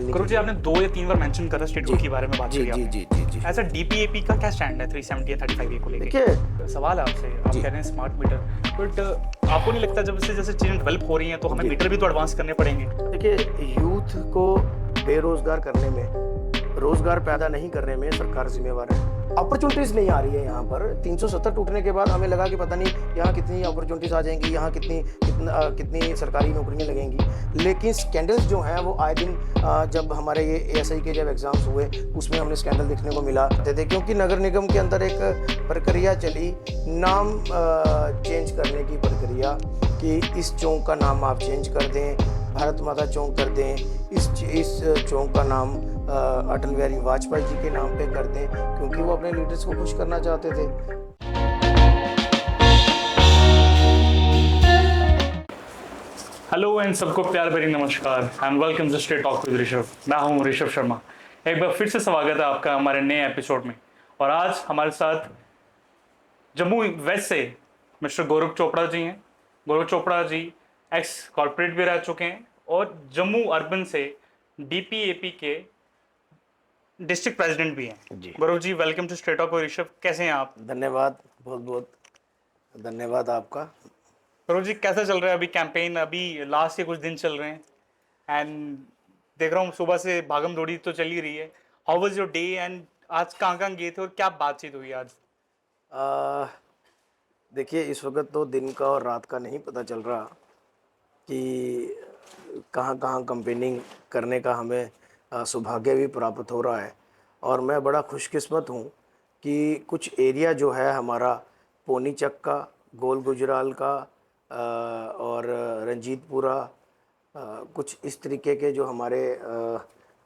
करो जी, आपने 2 या 3 बार मेंशन करा स्टेट कोड के बारे में बात जी करी जी आपने। जी जी जी ऐसा डीपीएपी का क्या स्टैंड है 370 या 35A को लेके? देखिए सवाल है आपसे, आप जी कह रहे हैं स्मार्ट मीटर, बट आपको नहीं लगता जब से जैसे चीज़ें डेवलप हो रही हैं तो हमें जी मीटर भी तो एडवांस करने पड़ेंगे? देखिए, यूथ को बेरोजगार करने में, रोजगार पैदा नहीं करने में सरकार जिम्मेवार है। अपॉर्चुनिटीज नहीं आ रही है यहाँ पर। 370 टूटने के बाद हमें लगा कि पता नहीं यहाँ कितनी अपॉर्चुनिटीज आ जाएंगी, यहाँ कितनी सरकारी नौकरियां लगेंगी। लेकिन स्कैंडल्स जो हैं वो आए दिन, जब हमारे ये एएसआई के जब एग्जाम्स हुए उसमें हमने स्कैंडल देखने को मिला थे, क्योंकि नगर निगम के अंदर एक प्रक्रिया चली, नाम चेंज करने की प्रक्रिया, कि इस चौक का नाम आप चेंज कर दें, भारत माता चौक कर दें, इस चौक का नाम अटल बिहारी वाजपेयी जी के नाम पे कर दें, क्योंकि वो अपने लीडर्स को खुश करना चाहते थे। हेलो एंड सबको प्यार भरी नमस्कार and welcome to straight talk with Rishabh. मैं हूं ऋषभ शर्मा। एक बार फिर से स्वागत है आपका हमारे नए एपिसोड में। और आज हमारे साथ जम्मू वेस्ट से मिस्टर गौरव चोपड़ा जी हैं। गौरव चोपड़ा जी एक्स कॉर्पोरेट भी रह चुके हैं और जम्मू अर्बन से डीपीएपी के डिस्ट्रिक्ट प्रेसिडेंट भी हैं। जी Gaurav ji, welcome to straight talk with Rishabh. कैसे हैं आप? धन्यवाद, बहुत बहुत धन्यवाद आपका। गौरव जी, कैसा चल रहा है अभी कैंपेन? अभी लास्ट के कुछ दिन चल रहे हैं एंड देख रहा हूँ सुबह से भागम दौड़ी तो चल ही रही है। How was your day and आज कहाँ कहाँ गए थे और क्या बातचीत हुई आज? आ, देखिए, इस वक्त तो दिन का और रात का नहीं पता चल रहा कि कहाँ कहाँ कंपेनिंग करने का हमें सौभाग्य भी प्राप्त हो रहा है। और मैं बड़ा खुशकिस्मत हूँ कि कुछ एरिया जो है हमारा, पोनीचक का, गोल गुजराल का, और रंजीतपुरा, कुछ इस तरीके के जो हमारे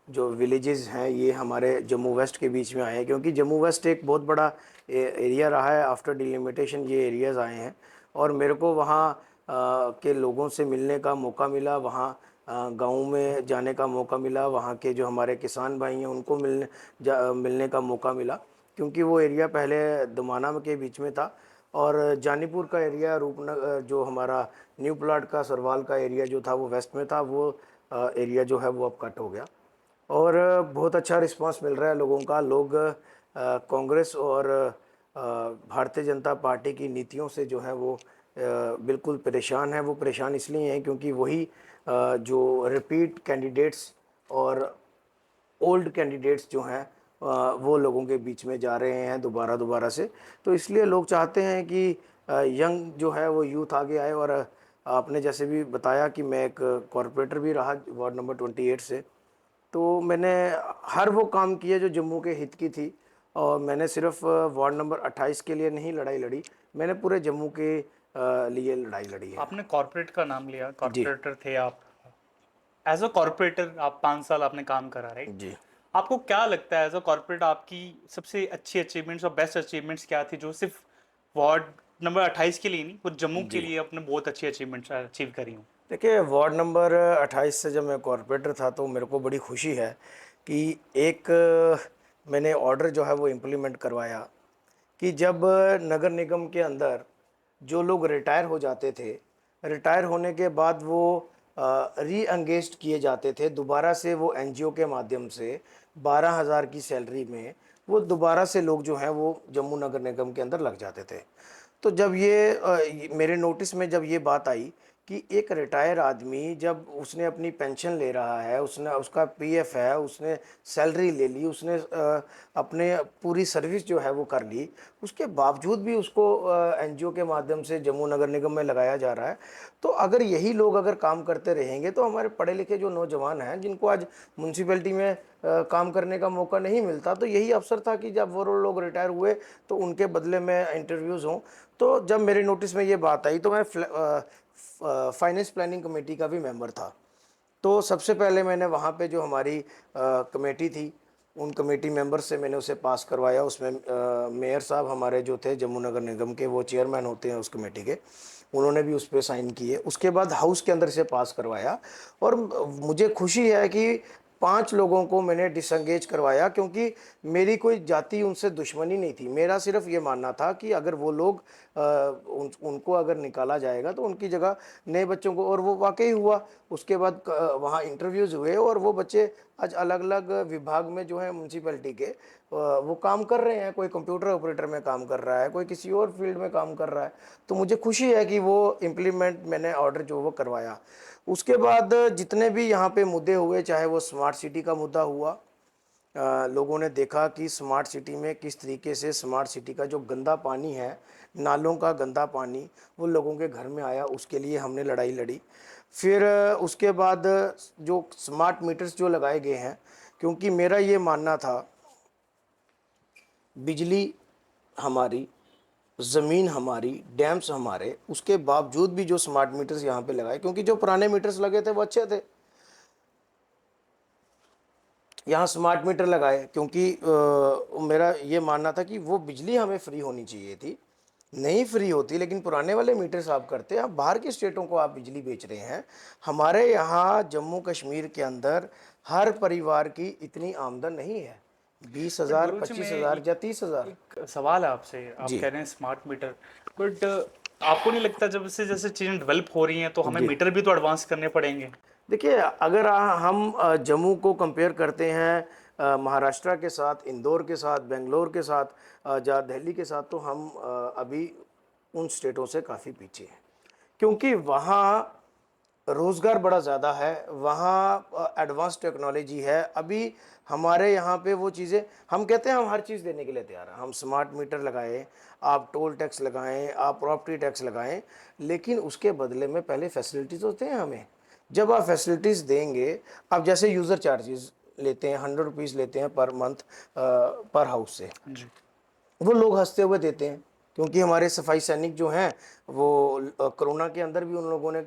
जो विलेजेस हैं, ये हमारे जम्मू वेस्ट के बीच में आए हैं, क्योंकि जम्मू वेस्ट एक बहुत बड़ा एरिया रहा है। आफ्टर डिलिमिटेशन ये एरियाज़ आए हैं और मेरे को वहाँ के लोगों से मिलने का मौका मिला, वहाँ गाँव में जाने का मौका मिला, वहाँ के जो हमारे किसान भाई हैं उनको मिलने का मौका मिला, क्योंकि वो एरिया पहले दमाना के बीच में था। और जानीपुर का एरिया, रूपनगर जो हमारा न्यू प्लाट का, सरवाल का एरिया जो था वो वेस्ट में था, वो एरिया जो है वो अब कट हो गया। और बहुत अच्छा रिस्पांस मिल रहा है लोगों का। लोग कांग्रेस और भारतीय जनता पार्टी की नीतियों से जो है वो बिल्कुल परेशान है। वो परेशान इसलिए हैं क्योंकि वही जो रिपीट कैंडिडेट्स और ओल्ड कैंडिडेट्स जो हैं वो लोगों के बीच में जा रहे हैं दोबारा दोबारा से। तो इसलिए लोग चाहते हैं कि यंग जो है वो यूथ आगे आए। और आपने जैसे भी बताया कि मैं एक कॉरपोरेटर भी रहा वार्ड नंबर 28 से, तो मैंने हर वो काम किए जो जम्मू के हित की थी। और मैंने सिर्फ वार्ड नंबर 28 के लिए नहीं लड़ाई लड़ी, मैंने पूरे जम्मू के लिए लड़ाई लड़ी है। आपने कॉर्पोरेट का नाम लिया, जी कॉर्पोरेटर थे आप। एज अ कॉर्पोरेटर आप 5 साल आपने काम करा, राइट? जी आपको क्या लगता है एज अ कॉर्पोरेट आपकी सबसे अच्छी अचीवमेंट्स और बेस्ट अचीवमेंट्स क्या थी जो सिर्फ वार्ड नंबर 28 के लिए नहीं, पूरे जम्मू के जी लिए आपने बहुत अच्छी अचीवमेंट्स अचीव करी हूँ? देखिए, वार्ड नंबर 28 से जब मैं कॉरपोरेटर था तो मेरे को बड़ी खुशी है कि एक मैंने ऑर्डर जो है वो इम्प्लीमेंट करवाया कि जब नगर निगम के अंदर जो लोग रिटायर हो जाते थे, रिटायर होने के बाद वो री एंगेज्ड किए जाते थे दोबारा से, वो एनजीओ के माध्यम से 12,000 की सैलरी में वो दोबारा से लोग जो हैं वो जम्मू नगर निगम के अंदर लग जाते थे। तो जब मेरे नोटिस में जब ये बात आई कि एक रिटायर आदमी जब उसने अपनी पेंशन ले रहा है, उसने उसका पीएफ है, उसने सैलरी ले ली, उसने अपने पूरी सर्विस जो है वो कर ली, उसके बावजूद भी उसको एनजीओ के माध्यम से जम्मू नगर निगम में लगाया जा रहा है। तो अगर यही लोग अगर काम करते रहेंगे तो हमारे पढ़े लिखे जो नौजवान हैं जिनको आज म्यूनसिपैलिटी में काम करने का मौका नहीं मिलता, तो यही अवसर था कि जब वो लोग रिटायर हुए तो उनके बदले में इंटरव्यूज़ हों। तो जब मेरे नोटिस में ये बात आई तो मैं फाइनेंस प्लानिंग कमेटी का भी मेंबर था। तो सबसे पहले मैंने वहाँ पे जो हमारी कमेटी थी, उन कमेटी मेंबर से मैंने उसे पास करवाया। उसमें मेयर साहब हमारे जो थे जम्मू नगर निगम के, वो चेयरमैन होते हैं उस कमेटी के, उन्होंने भी उस पर साइन किए। उसके बाद हाउस के अंदर से पास करवाया। और मुझे खुशी है कि 5 लोगों को मैंने डिसंगेज करवाया, क्योंकि मेरी कोई जाति उनसे दुश्मनी नहीं थी। मेरा सिर्फ ये मानना था कि अगर वो लोग उनको अगर निकाला जाएगा तो उनकी जगह नए बच्चों को, और वो वाकई हुआ। उसके बाद वहाँ इंटरव्यूज़ हुए और वो बच्चे आज अलग अलग विभाग में जो है म्यूनसिपैलिटी के वो काम कर रहे हैं। कोई कंप्यूटर ऑपरेटर में काम कर रहा है, कोई किसी और फील्ड में काम कर रहा है। तो मुझे खुशी है कि वो इम्प्लीमेंट मैंने ऑर्डर जो वो करवाया। उसके बाद जितने भी यहाँ पे मुद्दे हुए, चाहे वो स्मार्ट सिटी का मुद्दा हुआ, लोगों ने देखा कि स्मार्ट सिटी में किस तरीके से स्मार्ट सिटी का जो गंदा पानी है, नालों का गंदा पानी, वो लोगों के घर में आया, उसके लिए हमने लड़ाई लड़ी। फिर उसके बाद जो स्मार्ट मीटर्स जो लगाए गए हैं, क्योंकि मेरा ये मानना था बिजली हमारी, ज़मीन हमारी, डैम्स हमारे, उसके बावजूद भी जो स्मार्ट मीटर्स यहाँ पे लगाए, क्योंकि जो पुराने मीटर्स लगे थे वो अच्छे थे, यहाँ स्मार्ट मीटर लगाए क्योंकि मेरा ये मानना था कि वो बिजली हमें फ्री होनी चाहिए थी। नहीं फ्री होती, लेकिन पुराने वाले मीटर्स आप करते हैं, आप बाहर की स्टेटों को आप बिजली बेच रहे हैं। हमारे यहाँ जम्मू कश्मीर के अंदर हर परिवार की इतनी आमदन नहीं है, बीस बट हजार, गुरु जी, मैं 25,000 या 30,000। एक सवाल है आपसे। आप जी कह रहे हैं स्मार्ट मीटर, बट आपको नहीं लगता जब से जैसे चीजें डेवलप हो रही हैं तो हमें जी। मीटर भी तो एडवांस करने पड़ेंगे? देखिए, अगर हम जम्मू को कंपेयर करते हैं महाराष्ट्र के साथ, इंदौर के साथ, बेंगलोर के साथ, या दिल्ली के साथ, तो हम अभी उन स्टेटों से काफ़ी पीछे हैं, क्योंकि वहाँ रोज़गार बड़ा ज़्यादा है, वहाँ एडवांस टेक्नोलॉजी है। अभी हमारे यहाँ पे वो चीज़ें, हम कहते हैं हम हर चीज़ देने के लिए तैयार हैं, हम स्मार्ट मीटर लगाएं, आप टोल टैक्स लगाएं, आप प्रॉपर्टी टैक्स लगाएं, लेकिन उसके बदले में पहले फैसिलिटीज़ होते हैं हमें। जब आप फैसिलिटीज़ देंगे, आप जैसे यूज़र चार्जेस लेते हैं, 100 रुपीज़ लेते हैं पर मंथ पर हाउस से, जी। वो लोग हंसते हुए देते हैं, क्योंकि हमारे सफाई सैनिक जो हैं वो कोरोना के अंदर भी उन लोगों ने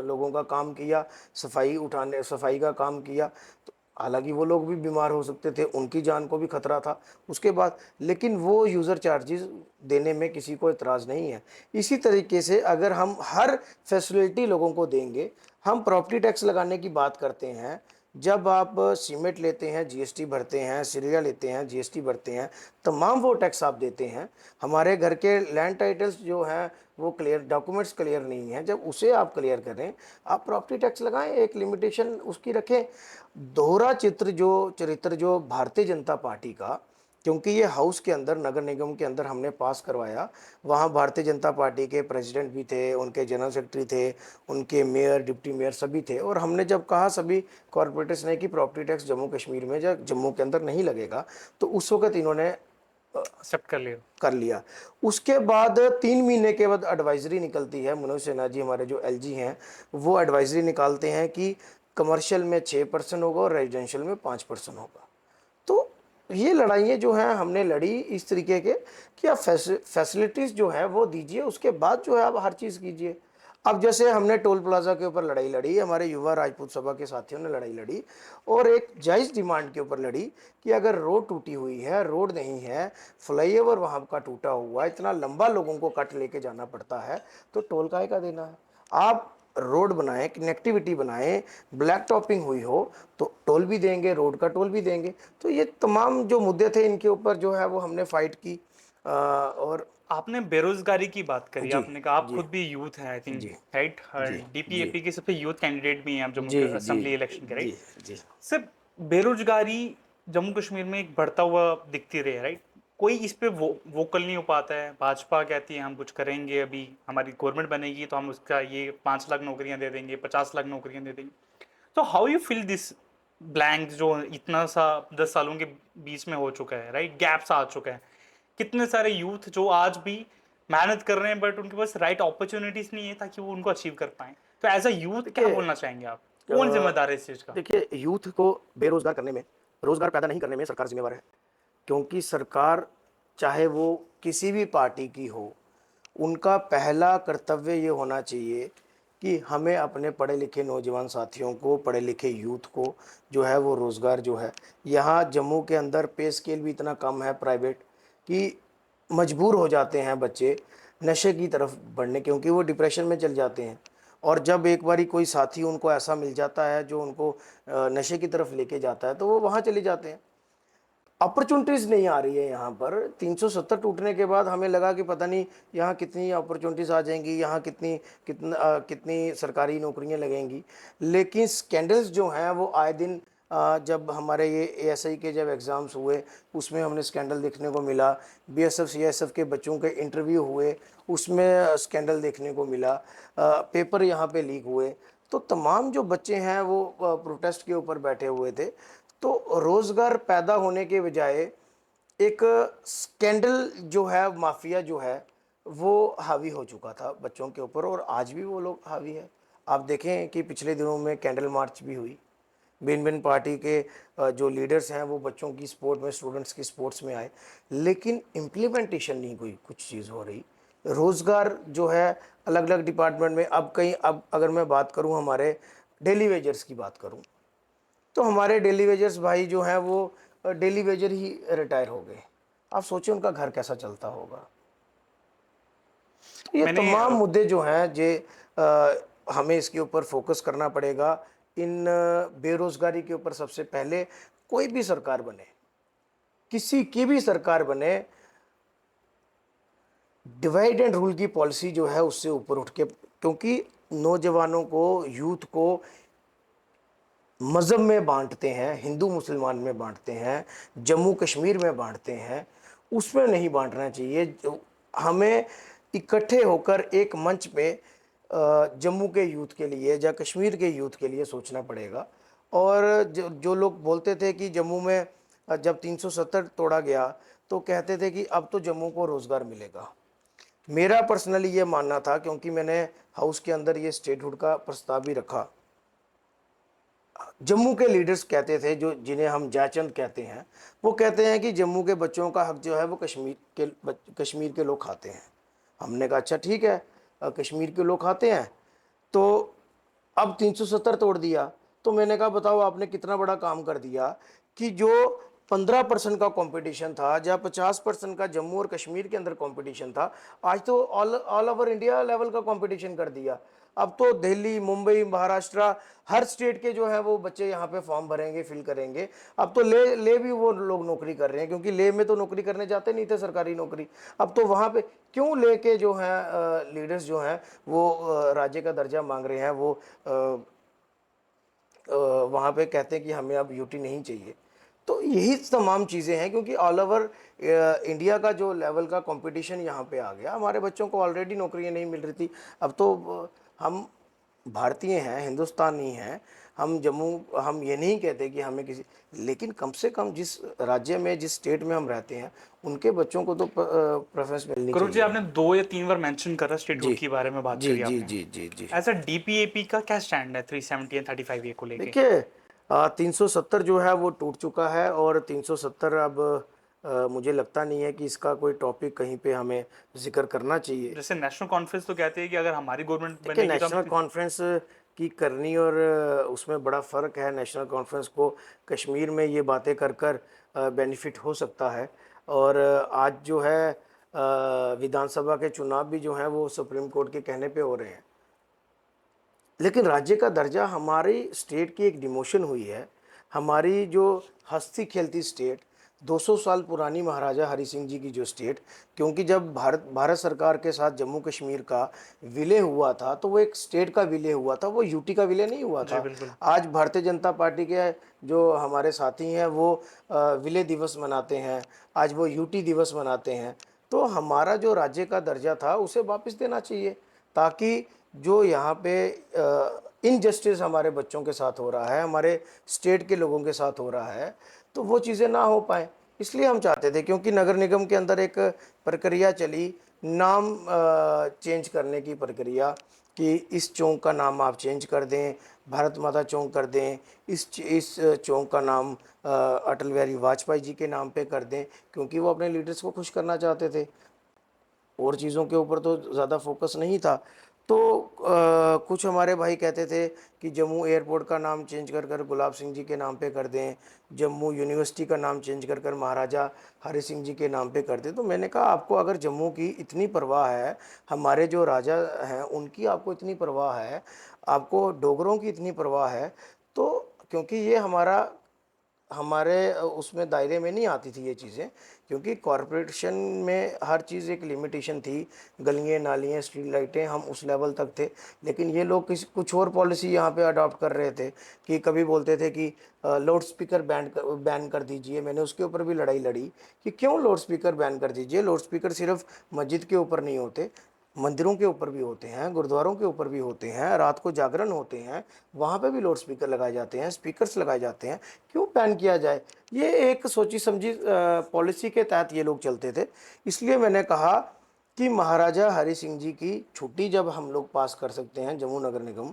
लोगों का काम किया, सफाई का काम किया। तो हालांकि वो लोग भी बीमार हो सकते थे, उनकी जान को भी खतरा था उसके बाद, लेकिन वो यूज़र चार्जेस देने में किसी को इतराज़ नहीं है। इसी तरीके से अगर हम हर फैसिलिटी लोगों को देंगे, हम प्रॉपर्टी टैक्स लगाने की बात करते हैं, जब आप सीमेंट लेते हैं जीएसटी भरते हैं, सिरिया लेते हैं जीएसटी भरते हैं, तमाम वो टैक्स आप देते हैं। हमारे घर के लैंड टाइटल्स जो हैं वो क्लियर, डॉक्यूमेंट्स क्लियर नहीं है, जब उसे आप क्लियर करें, आप प्रॉपर्टी टैक्स लगाएं, एक लिमिटेशन उसकी रखें। दोहरा चरित्र जो भारतीय जनता पार्टी का, क्योंकि ये हाउस के अंदर, नगर निगम के अंदर हमने पास करवाया, वहाँ भारतीय जनता पार्टी के प्रेसिडेंट भी थे, उनके जनरल सेक्रेटरी थे, उनके मेयर, डिप्टी मेयर सभी थे, और हमने जब कहा सभी कॉरपोरेटर्स ने कि प्रॉपर्टी टैक्स जम्मू कश्मीर में या जम्मू के अंदर नहीं लगेगा, तो उस वक्त इन्होंने एक्सेप्ट कर लिया। कर लिया। उसके बाद 3 महीने के बाद एडवाइजरी निकलती है, मनोज सिन्हा जी हमारे जो एलजी हैं, वो एडवाइजरी निकालते हैं कि कमर्शियल में 6% होगा और रेजिडेंशियल में 5% होगा। तो ये लड़ाइयाँ जो हैं हमने लड़ी इस तरीके के कि आप फैसिलिटीज़ जो है वो दीजिए, उसके बाद जो है आप हर चीज़ कीजिए। अब जैसे हमने टोल प्लाजा के ऊपर लड़ाई लड़ी, हमारे युवा राजपूत सभा के साथियों ने लड़ाई लड़ी, और एक जायज़ डिमांड के ऊपर लड़ी कि अगर रोड टूटी हुई है, रोड नहीं है, फ्लाईओवर वहाँ का टूटा हुआ है, इतना लंबा लोगों को कट लेके जाना पड़ता है, तो टोल काहे का देना है? आप रोड बनाएं, कनेक्टिविटी बनाएं, ब्लैक टॉपिंग हुई हो तो टोल भी देंगे, रोड का टोल भी देंगे। तो ये तमाम जो मुद्दे थे, इनके ऊपर जो है वो हमने फाइट की। और आपने बेरोजगारी की बात करी, जी आपने कहा आप जी खुद भी यूथ हैं, आई थिंक, जी राइट? जी जी डीपीएपी के सबसे यूथ कैंडिडेट भी हैं आप जम्मू जी के जी असेंबली इलेक्शन के, जी राइट? जी सिर्फ बेरोजगारी जम्मू कश्मीर में एक बढ़ता हुआ दिखती रही है, राइट? कोई इस पे वोकल नहीं हो पाता है। भाजपा कहती है हम कुछ करेंगे, अभी हमारी गवर्नमेंट बनेगी तो हम उसका ये 5 लाख नौकरियां दे देंगे, 50 लाख नौकरियां दे देंगे। तो how you feel this blank जो इतना सा 10 सालों के बीच में हो चुका है, राइट? गैप्स आ चुका है। कितने सारे यूथ जो आज भी मेहनत कर रहे हैं बट उनके पास राइट अपॉर्चुनिटीज नहीं है ताकि वो उनको अचीव कर पाए। तो एज अ यूथ क्या देखिए, बोलना चाहेंगे आप? कौन जिम्मेदार है इस चीज का? देखिए, यूथ को बेरोजगार करने में, रोजगार पैदा नहीं करने में सरकार जिम्मेवार है, क्योंकि सरकार चाहे वो किसी भी पार्टी की हो, उनका पहला कर्तव्य ये होना चाहिए कि हमें अपने पढ़े लिखे नौजवान साथियों को, पढ़े लिखे यूथ को जो है वो रोज़गार जो है, यहाँ जम्मू के अंदर पे स्केल भी इतना कम है प्राइवेट, कि मजबूर हो जाते हैं बच्चे नशे की तरफ बढ़ने, क्योंकि वो डिप्रेशन में चल जाते हैं। और जब एक बारी कोई साथी उनको ऐसा मिल जाता है जो उनको नशे की तरफ लेके जाता है, तो वो वहाँ चले जाते हैं। अपॉर्चुनिटीज़ नहीं आ रही है यहाँ पर। 370 टूटने के बाद हमें लगा कि पता नहीं यहाँ कितनी अपॉर्चुनिटीज़ आ जाएंगी, यहाँ कितनी सरकारी नौकरियाँ लगेंगी, लेकिन स्कैंडल्स जो हैं वो आए दिन जब हमारे ये एएसआई के जब एग्ज़ाम्स हुए उसमें हमने स्कैंडल देखने को मिला। बीएसएफ सीआईएसएफ के बच्चों के इंटरव्यू हुए उसमें स्कैंडल देखने को मिला। पेपर यहाँ पे लीक हुए। तो तमाम जो बच्चे हैं वो प्रोटेस्ट के ऊपर बैठे हुए थे। तो रोज़गार पैदा होने के बजाय एक स्कैंडल जो है, माफिया जो है, वो हावी हो चुका था बच्चों के ऊपर और आज भी वो लोग हावी है। आप देखें कि पिछले दिनों में कैंडल मार्च भी हुई। भिन्न भिन्न पार्टी के जो लीडर्स हैं वो बच्चों की स्पोर्ट में, स्टूडेंट्स की स्पोर्ट्स में आए, लेकिन इम्प्लीमेंटेशन नहीं कोई कुछ चीज़ हो रही। रोज़गार जो है अलग अलग डिपार्टमेंट में, अब अगर मैं बात करूं हमारे डेली वेजर्स की बात करूं, तो हमारे डेली वेजर्स भाई जो हैं वो डेली वेजर ही रिटायर हो गए। आप सोचिए उनका घर कैसा चलता होगा। ये मैंने तमाम मुद्दे जो हैं जे हमें इसके ऊपर फोकस करना पड़ेगा। इन बेरोजगारी के ऊपर सबसे पहले कोई भी सरकार बने, किसी की भी सरकार बने, डिवाइड एंड रूल की पॉलिसी जो है उससे ऊपर उठ के, क्योंकि नौजवानों को, यूथ को मज़हब में बांटते हैं, हिंदू मुसलमान में बांटते हैं, जम्मू कश्मीर में बांटते हैं, उसमें नहीं बांटना चाहिए। हमें इकट्ठे होकर एक मंच पे जम्मू के यूथ के लिए या कश्मीर के यूथ के लिए सोचना पड़ेगा। और जो लोग बोलते थे कि जम्मू में जब 370 तोड़ा गया तो कहते थे कि अब तो जम्मू को रोज़गार मिलेगा। मेरा पर्सनली ये मानना था, क्योंकि मैंने हाउस के अंदर ये स्टेटहुड का प्रस्ताव भी रखा। जम्मू के लीडर्स कहते थे, जो जिन्हें हम जयचंद कहते हैं, वो कहते हैं कि जम्मू के बच्चों का हक जो है वो कश्मीर के लोग खाते हैं। हमने कहा अच्छा ठीक है, कश्मीर के लोग खाते हैं तो अब 370 तोड़ दिया। तो मैंने कहा बताओ आपने कितना बड़ा काम कर दिया कि जो 15% का कंपटीशन था या 50% का जम्मू और कश्मीर के अंदर कंपटीशन था, आज तो ऑल ओवर इंडिया लेवल का कंपटीशन कर दिया। अब तो दिल्ली, मुंबई, महाराष्ट्र, हर स्टेट के जो है वो बच्चे यहाँ पे फॉर्म भरेंगे, फिल करेंगे। अब तो ले भी वो लोग नौकरी कर रहे हैं, क्योंकि ले में तो नौकरी करने जाते नहीं थे सरकारी नौकरी। अब तो वहाँ पे क्यों लेके जो है लीडर्स जो हैं वो राज्य का दर्जा मांग रहे हैं, वो वहाँ पे कहते हैं कि हमें अब यूटी नहीं चाहिए। तो यही तमाम चीज़ें हैं, क्योंकि ऑल ओवर इंडिया का जो लेवल का कंपटीशन यहाँ पे आ गया। हमारे बच्चों को ऑलरेडी नौकरियाँ नहीं मिल रही थी। अब तो हम भारतीय हैं, हिंदुस्तानी हैं, हम जम्मू, हम ये नहीं कहते कि हमें किसी, लेकिन कम से कम जिस राज्य में, जिस स्टेट में हम रहते हैं, उनके बच्चों को तो प्रेफरेंस मिलनी करूर जी, चाहिए। आपने 2 या 3 बार मेंशन करा जी स्टेटहुड के बारे में बात जी करी जी आपने। जी जी जी। ऐसा डीपीएपी का क्या स्टैंड है 370 या 35A को लेके? देखिए 370 जो है वो टूट चुका है, और 370 अब मुझे लगता नहीं है कि इसका कोई टॉपिक कहीं पे हमें जिक्र करना चाहिए। जैसे नेशनल कॉन्फ्रेंस तो कहते हैं कि अगर हमारी गवर्नमेंट देखिए बनेगी तो नेशनल हम। कॉन्फ्रेंस की करनी और उसमें बड़ा फ़र्क है। नेशनल कॉन्फ्रेंस को कश्मीर में ये बातें कर कर बेनिफिट हो सकता है। और आज जो है विधानसभा के चुनाव भी जो हैं वो सुप्रीम कोर्ट के कहने पे हो रहे हैं। लेकिन राज्य का दर्जा, हमारी स्टेट की एक डिमोशन हुई है। हमारी जो हंसती खेलती स्टेट, 200 साल पुरानी महाराजा हरि सिंह जी की जो स्टेट, क्योंकि जब भारत सरकार के साथ जम्मू कश्मीर का विलय हुआ था तो वो एक स्टेट का विलय हुआ था, वो यूटी का विलय नहीं हुआ जी था। बिल्कुल। आज भारतीय जनता पार्टी के जो हमारे साथी हैं वो विलय दिवस मनाते हैं, आज वो यूटी दिवस मनाते हैं। तो हमारा जो राज्य का दर्जा था उसे वापस देना चाहिए, ताकि जो यहाँ पे इनजस्टिस हमारे बच्चों के साथ हो रहा है, हमारे स्टेट के लोगों के साथ हो रहा है, तो वो चीज़ें ना हो पाए। इसलिए हम चाहते थे, क्योंकि नगर निगम के अंदर एक प्रक्रिया चली, नाम चेंज करने की प्रक्रिया, कि इस चौक का नाम आप चेंज कर दें, भारत माता चौक कर दें, इस चौक का नाम अटल बिहारी वाजपेयी जी के नाम पे कर दें, क्योंकि वो अपने लीडर्स को खुश करना चाहते थे। और चीज़ों के ऊपर तो ज़्यादा फोकस नहीं था। तो कुछ हमारे भाई कहते थे कि जम्मू एयरपोर्ट का नाम चेंज कर कर गुलाब सिंह जी के नाम पे कर दें, जम्मू यूनिवर्सिटी का नाम चेंज कर कर महाराजा हरि सिंह जी के नाम पे कर दें। तो मैंने कहा आपको अगर जम्मू की इतनी परवाह है, हमारे जो राजा हैं उनकी आपको इतनी परवाह है, आपको डोगरों की इतनी परवाह है, तो क्योंकि ये हमारा हमारे उसमें दायरे में नहीं आती थी ये चीज़ें, क्योंकि कॉरपोरेशन में हर चीज़ एक लिमिटेशन थी। गलियाँ नालियाँ स्ट्रीट लाइटें हम उस लेवल तक थे, लेकिन ये लोग किसी कुछ और पॉलिसी यहाँ पे अडॉप्ट कर रहे थे कि कभी बोलते थे कि लाउड स्पीकर बैन कर दीजिए। मैंने उसके ऊपर भी लड़ाई लड़ी कि क्यों लाउड स्पीकर बैन कर दीजिए। लाउड स्पीकर सिर्फ मस्जिद के ऊपर नहीं होते, मंदिरों के ऊपर भी होते हैं, गुरुद्वारों के ऊपर भी होते हैं, रात को जागरण होते हैं, वहाँ पे भी लाउड स्पीकर लगाए जाते हैं, स्पीकर्स लगाए जाते हैं। क्यों बैन किया जाए? ये एक सोची समझी पॉलिसी के तहत ये लोग चलते थे। इसलिए मैंने कहा कि महाराजा हरि सिंह जी की छुट्टी जब हम लोग पास कर सकते हैं, जम्मू नगर निगम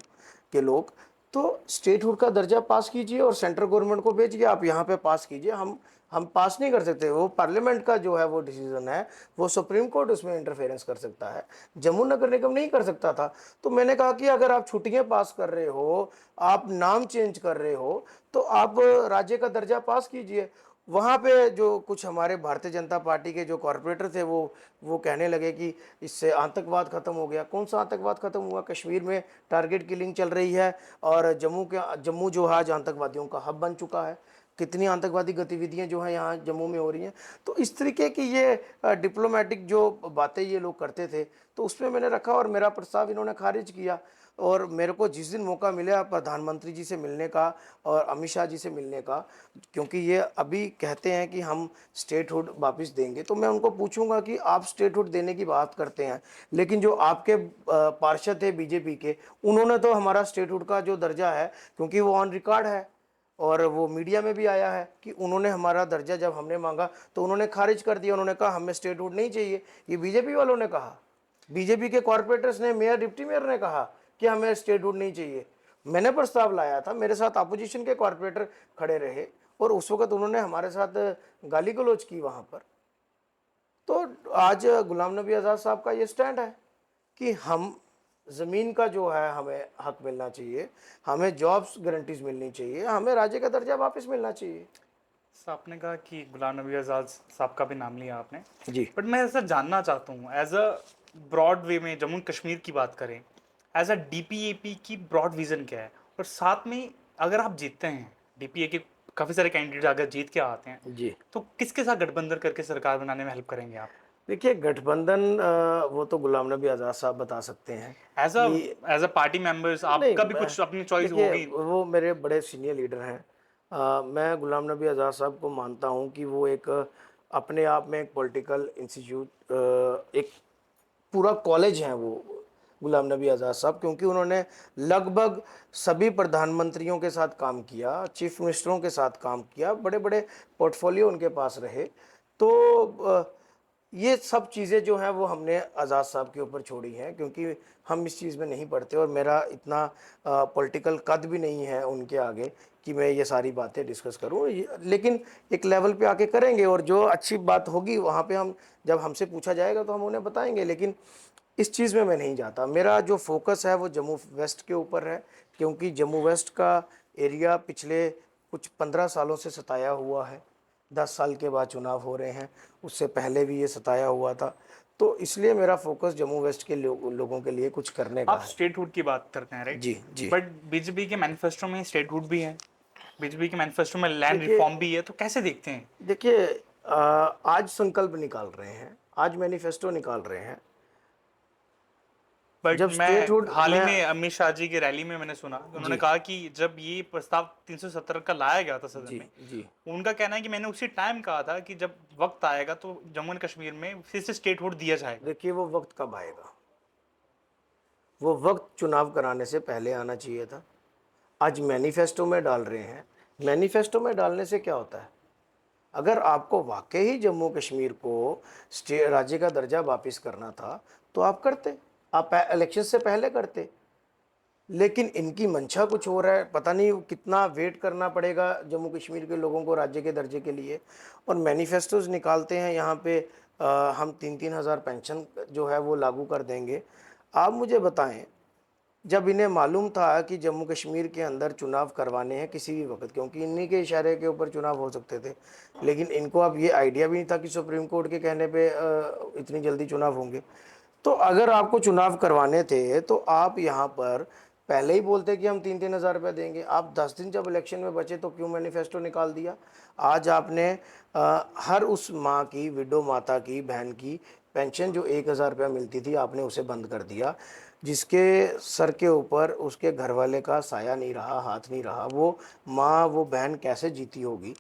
के लोग, तो स्टेटहुड का दर्जा पास कीजिए और सेंट्रल गवर्नमेंट को भेजिए, आप यहाँ पे पास कीजिए। हम पास नहीं कर सकते, वो पार्लियामेंट का जो है वो डिसीजन है, वो सुप्रीम कोर्ट उसमें इंटरफेरेंस कर सकता है, जम्मू नगर निगम नहीं कर सकता था। तो मैंने कहा कि अगर आप छुट्टियां पास कर रहे हो, आप नाम चेंज कर रहे हो, तो आप राज्य का दर्जा पास कीजिए। वहाँ पे जो कुछ हमारे भारतीय जनता पार्टी के जो कॉरपोरेटर थे वो कहने लगे कि इससे आतंकवाद खत्म हो गया। कौन सा आतंकवाद खत्म हुआ? कश्मीर में टारगेट किलिंग चल रही है और जम्मू जो आज आतंकवादियों का हब बन चुका है। कितनी आतंकवादी गतिविधियां जो हैं यहाँ जम्मू में हो रही हैं। तो इस तरीके की ये डिप्लोमेटिक जो बातें ये लोग करते थे, तो उसमें मैंने रखा और मेरा प्रस्ताव इन्होंने खारिज किया। और मेरे को जिस दिन मौका मिला प्रधानमंत्री जी से मिलने का और अमित शाह जी से मिलने का, क्योंकि ये अभी कहते हैं कि हम स्टेटहुड वापस देंगे, तो मैं उनको पूछूंगा कि आप स्टेटहुड देने की बात करते हैं, लेकिन जो आपके पार्षद थे बीजेपी के, उन्होंने तो हमारा स्टेटहुड का जो दर्जा है, क्योंकि वो ऑन रिकॉर्ड है और वो मीडिया में भी आया है कि उन्होंने हमारा दर्जा जब हमने मांगा तो उन्होंने खारिज कर दिया। उन्होंने कहा हमें स्टेटहुड नहीं चाहिए। ये बीजेपी वालों ने कहा, बीजेपी के कॉरपोरेटर्स ने, मेयर डिप्टी मेयर ने कहा कि हमें स्टेटहुड नहीं चाहिए। मैंने प्रस्ताव लाया था, मेरे साथ अपोजिशन के कॉरपोरेटर खड़े रहे और उस वक्त उन्होंने हमारे साथ गाली गलौज की वहाँ पर। तो आज गुलाम नबी आज़ाद साहब का ये स्टैंड है कि हम ज़मीन का जो है हमें हक मिलना चाहिए, हमें जॉब्स गारंटीज मिलनी चाहिए, हमें राज्य का दर्जा वापस मिलना चाहिए। आपने कहा कि गुलाम नबी आज़ाद साहब का भी नाम लिया आपने, जी बट मैं ऐसा जानना चाहता हूँ एज अ ब्रॉड वे में जम्मू कश्मीर की बात करें, एज अ डीपीएपी की ब्रॉड विजन क्या है? और साथ में अगर आप जीतते हैं, डीपीए के काफ़ी सारे कैंडिडेट अगर जीत के आते हैं, जी तो किसके साथ गठबंधन करके सरकार बनाने में हेल्प करेंगे आप? देखिए, गठबंधन वो तो गुलाम नबी आज़ाद साहब बता सकते हैं एज अ कि एज अ पार्टी मेंबर्स नहीं। आपका भी कुछ अपनी चॉइस देखिए, होगी। वो मेरे बड़े सीनियर लीडर हैं। मैं गुलाम नबी आज़ाद साहब को मानता हूँ कि वो एक अपने आप में एक पॉलिटिकल इंस्टीट्यूट, एक पूरा कॉलेज हैं वो गुलाम नबी आज़ाद साहब, क्योंकि उन्होंने लगभग सभी प्रधानमंत्रियों के साथ काम किया, चीफ मिनिस्टरों के साथ काम किया, बड़े बड़े पोर्टफोलियो उनके पास रहे। तो ये सब चीज़ें जो हैं वो हमने आज़ाद साहब के ऊपर छोड़ी हैं, क्योंकि हम इस चीज़ में नहीं पढ़ते और मेरा इतना पॉलिटिकल कद भी नहीं है उनके आगे कि मैं ये सारी बातें डिस्कस करूं। लेकिन एक लेवल पे आके करेंगे और जो अच्छी बात होगी वहाँ पे हम, जब हमसे पूछा जाएगा तो हम उन्हें बताएंगे। लेकिन इस चीज़ में मैं नहीं जाता। मेरा जो फोकस है वो जम्मू वेस्ट के ऊपर है, क्योंकि जम्मू वेस्ट का एरिया पिछले कुछ 15 सालों से सताया हुआ है। 10 साल के बाद चुनाव हो रहे हैं, उससे पहले भी ये सताया हुआ था। तो इसलिए मेरा फोकस जम्मू वेस्ट के लोगों के लिए कुछ करने का आप है। स्टेटहुड की बात करते हैं, राइट? जी जी। बट बीजेपी के मैनिफेस्टो में स्टेटहुड भी है, बीजेपी के मैनिफेस्टो में लैंड देखिए रिफॉर्म भी है, तो कैसे देखते हैं? देखिए आज संकल्प निकाल रहे हैं, आज मैनिफेस्टो निकाल रहे हैं। बट जब मैं स्टेटहुड हाल ही मैं में अमित शाह जी की रैली में मैंने सुना कि उन्होंने जी कहा कि जब ये प्रस्ताव 370 का लाया गया था सदन जी में, जी उनका कहना है कि मैंने उसी टाइम कहा था कि जब वक्त आएगा तो जम्मू एंड कश्मीर में फिर से स्टेटहुड दिया जाएगा। देखिए, वो वक्त कब आएगा? वो वक्त चुनाव कराने से पहले आना चाहिए था। आज मैनिफेस्टो में डाल रहे हैं। मैनिफेस्टो में डालने से क्या होता है? अगर आपको वाकई ही जम्मू कश्मीर को राज्य का दर्जा वापस करना था तो आप करते, आप इलेक्शन से पहले करते। लेकिन इनकी मंशा कुछ हो रहा है, पता नहीं कितना वेट करना पड़ेगा जम्मू कश्मीर के लोगों को राज्य के दर्जे के लिए। और मैनिफेस्टोज निकालते हैं यहाँ पे, हम 3-3 हज़ार पेंशन जो है वो लागू कर देंगे। आप मुझे बताएं, जब इन्हें मालूम था कि जम्मू कश्मीर के अंदर चुनाव करवाने हैं किसी भी वक्त, क्योंकि इन्हीं के इशारे के ऊपर चुनाव हो सकते थे, लेकिन इनको अब ये आइडिया भी नहीं था कि सुप्रीम कोर्ट के कहने पे इतनी जल्दी चुनाव होंगे। तो अगर आपको चुनाव करवाने थे तो आप यहाँ पर पहले ही बोलते कि हम 3-3 हज़ार रुपये देंगे। आप 10 दिन जब इलेक्शन में बचे तो क्यों मैनिफेस्टो निकाल दिया? आज आपने हर उस माँ की, विडो माता की, बहन की पेंशन जो 1,000 रुपया मिलती थी, आपने उसे बंद कर दिया। जिसके सर के ऊपर उसके घर वाले का साया नहीं रहा, हाथ नहीं रहा, वो माँ, वो बहन कैसे जीती होगी?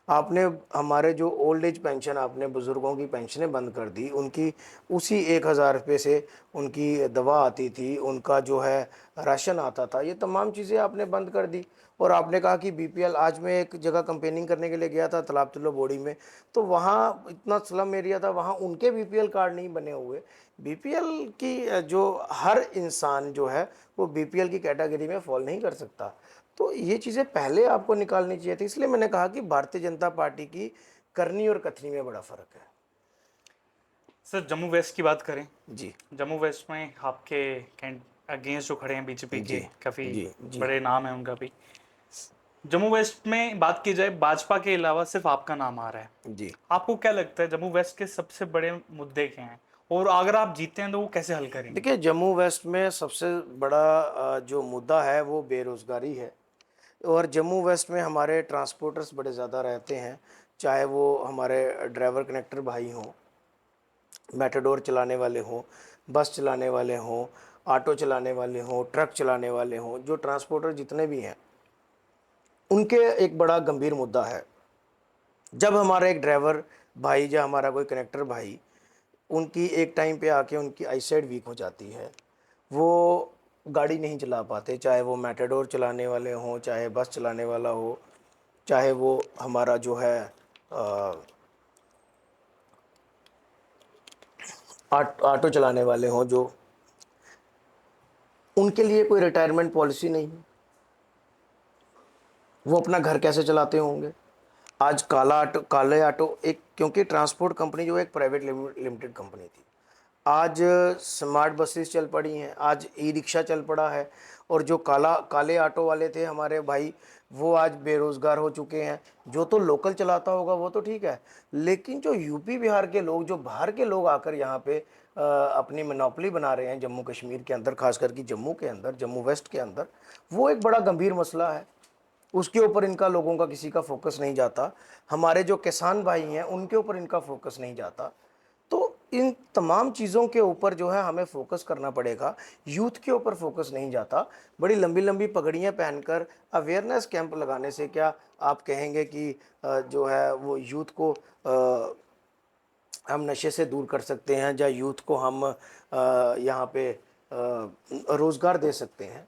आपने हमारे जो ओल्ड एज पेंशन, आपने बुज़ुर्गों की पेंशनें बंद कर दी, उनकी उसी 1,000 रुपये से उनकी दवा आती थी, उनका जो है राशन आता था, ये तमाम चीज़ें आपने बंद कर दी। और आपने कहा कि बीपीएल, आज मैं एक जगह कंपेनिंग करने के लिए गया था तालाब तिल्लो बोड़ी में, तो वहाँ इतना स्लम एरिया था, वहाँ उनके बीपीएल कार्ड नहीं बने हुए। बीपीएल की जो हर इंसान जो है वो बीपीएल की कैटेगरी में फॉल नहीं कर सकता। तो ये चीज़ें पहले आपको निकालनी चाहिए थी, इसलिए मैंने कहा कि भारतीय जनता पार्टी की करनी और कथनी में बड़ा फ़र्क है। सर जम्मू वेस्ट की बात करें, जी, जम्मू वेस्ट में आपके अगेंस्ट जो खड़े हैं बीजेपी के, जी, काफ़ी जी, जी, बड़े नाम है उनका भी। जम्मू वेस्ट में बात की जाए, भाजपा के अलावा सिर्फ आपका नाम आ रहा है। जी। आपको क्या लगता है जम्मू वेस्ट के सबसे बड़े मुद्दे क्या हैं, और अगर आप जीतते हैं तो वो कैसे हल करेंगे? देखिए, जम्मू वेस्ट में सबसे बड़ा जो मुद्दा है वो बेरोज़गारी है। और जम्मू वेस्ट में हमारे ट्रांसपोर्टर्स बड़े ज़्यादा रहते हैं, चाहे वो हमारे ड्राइवर कनेक्टर भाई हों, मेटाडोर चलाने वाले हों, बस चलाने वाले हों, ऑटो चलाने वाले हों, ट्रक चलाने वाले हों, जो ट्रांसपोर्टर जितने भी हैं, उनके एक बड़ा गंभीर मुद्दा है। जब हमारा एक ड्राइवर भाई या हमारा कोई कनेक्टर भाई, उनकी एक टाइम पे आके उनकी आईसाइट वीक हो जाती है, वो गाड़ी नहीं चला पाते, चाहे वो मैटाडोर चलाने वाले हों, चाहे बस चलाने वाला हो, चाहे वो हमारा जो है ऑटो चलाने वाले हों, जो उनके लिए कोई रिटायरमेंट पॉलिसी नहीं है, वो अपना घर कैसे चलाते होंगे? आज काले ऑटो एक, क्योंकि ट्रांसपोर्ट कंपनी जो है एक प्राइवेट लिमिटेड कंपनी थी, आज स्मार्ट बसेस चल पड़ी हैं, आज ई रिक्शा चल पड़ा है, और जो काले ऑटो वाले थे हमारे भाई, वो आज बेरोज़गार हो चुके हैं। जो तो लोकल चलाता होगा वो तो ठीक है, लेकिन जो यूपी बिहार के लोग, जो बाहर के लोग आकर यहाँ पे अपनी मोनोपोली बना रहे हैं जम्मू कश्मीर के अंदर, खास करके जम्मू के अंदर, जम्मू वेस्ट के अंदर, वो एक बड़ा गंभीर मसला है। उसके ऊपर इनका, लोगों का किसी का फोकस नहीं जाता। हमारे जो किसान भाई हैं उनके ऊपर इनका फोकस नहीं जाता। तो इन तमाम चीज़ों के ऊपर जो है हमें फोकस करना पड़ेगा, यूथ के ऊपर फोकस नहीं जाता। बड़ी लंबी लंबी पगड़ियाँ पहनकर अवेयरनेस कैंप लगाने से क्या आप कहेंगे कि जो है वो यूथ को हम नशे से दूर कर सकते हैं, या यूथ को हम यहाँ पे रोज़गार दे सकते हैं?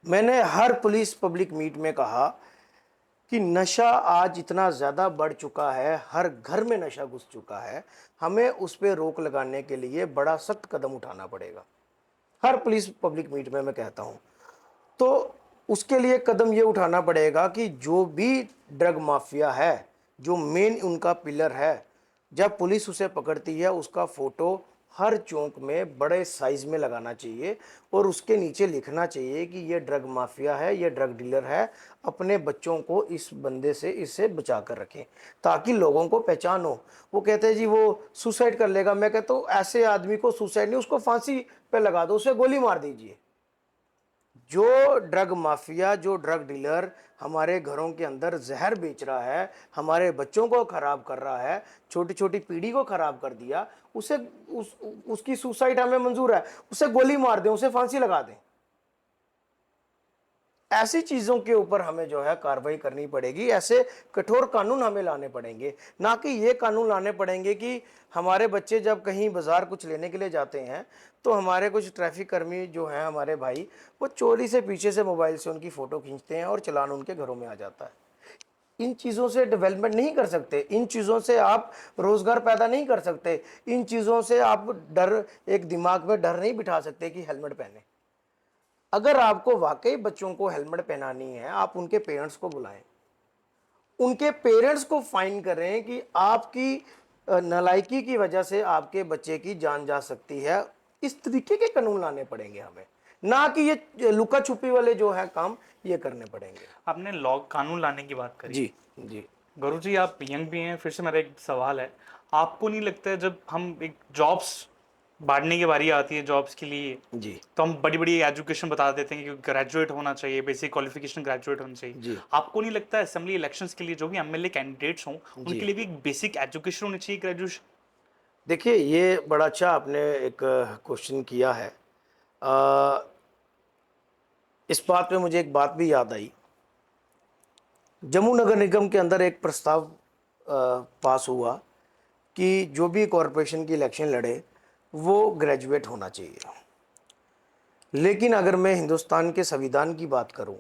मैंने हर पुलिस पब्लिक मीट में कहा कि नशा आज इतना ज़्यादा बढ़ चुका है, हर घर में नशा घुस चुका है, हमें उस पे रोक लगाने के लिए बड़ा सख्त कदम उठाना पड़ेगा। हर पुलिस पब्लिक मीट में मैं कहता हूँ। तो उसके लिए कदम ये उठाना पड़ेगा कि जो भी ड्रग माफिया है, जो मेन उनका पिलर है, जब पुलिस उसे पकड़ती है उसका फ़ोटो हर चौक में बड़े साइज़ में लगाना चाहिए, और उसके नीचे लिखना चाहिए कि ये ड्रग माफिया है, ये ड्रग डीलर है, अपने बच्चों को इस बंदे से, इससे बचा कर रखें, ताकि लोगों को पहचान हो। वो कहते हैं जी वो सुसाइड कर लेगा, मैं कहता हूँ ऐसे आदमी को सुसाइड नहीं, उसको फांसी पे लगा दो, उसे गोली मार दीजिए। जो ड्रग माफिया, जो ड्रग डीलर हमारे घरों के अंदर जहर बेच रहा है, हमारे बच्चों को खराब कर रहा है, छोटी छोटी पीढ़ी को खराब कर दिया, उसे उसकी सुसाइड हमें मंजूर है, उसे गोली मार दें, उसे फांसी लगा दें। ऐसी चीज़ों के ऊपर हमें जो है कार्रवाई करनी पड़ेगी, ऐसे कठोर कानून हमें लाने पड़ेंगे, ना कि ये कानून लाने पड़ेंगे कि हमारे बच्चे जब कहीं बाजार कुछ लेने के लिए जाते हैं तो हमारे कुछ ट्रैफिक कर्मी जो हैं हमारे भाई, वो चोरी से पीछे से मोबाइल से उनकी फ़ोटो खींचते हैं और चालान उनके घरों में आ जाता है। इन चीज़ों से डेवलपमेंट नहीं कर सकते, इन चीज़ों से आप रोज़गार पैदा नहीं कर सकते, इन चीज़ों से आप डर, एक दिमाग में डर नहीं बिठा सकते कि हेलमेट पहने। अगर आपको वाकई बच्चों को हेलमेट पहनानी है, आप उनके पेरेंट्स को बुलाएं, उनके पेरेंट्स को फाइन करें कि आपकी नालायकी की वजह से आपके बच्चे की जान जा सकती है। इस तरीके के कानून लाने पड़ेंगे हमें, ना कि ये लुका छुपी वाले जो है काम ये करने पड़ेंगे। आपने लॉ कानून लाने की बात करी। जी, जी, गुरु जी आप यंग भी हैं, फिर से मेरा एक सवाल है, आपको नहीं लगता है जब हम एक जॉब्स बांटने की बारी आती है जॉब्स के लिए, जी तो हम बड़ी बड़ी एजुकेशन बता देते हैं कि ग्रेजुएट होना चाहिए, बेसिक क्वालिफिकेशन ग्रेजुएट होना चाहिए। जी आपको नहीं लगता असेंबली इलेक्शंस के लिए जो भी एमएलए कैंडिडेट्स हों, जी। उनके लिए भी एक बेसिक एजुकेशन होनी चाहिए, ग्रेजुएशन? देखिए, ये बड़ा अच्छा आपने एक क्वेश्चन किया है। अ, इस बात पे मुझे एक बात भी याद आई। जम्मू नगर निगम के अंदर एक प्रस्ताव पास हुआ कि जो भी कॉरपोरेशन की इलेक्शन लड़े वो ग्रेजुएट होना चाहिए। लेकिन अगर मैं हिंदुस्तान के संविधान की बात करूं,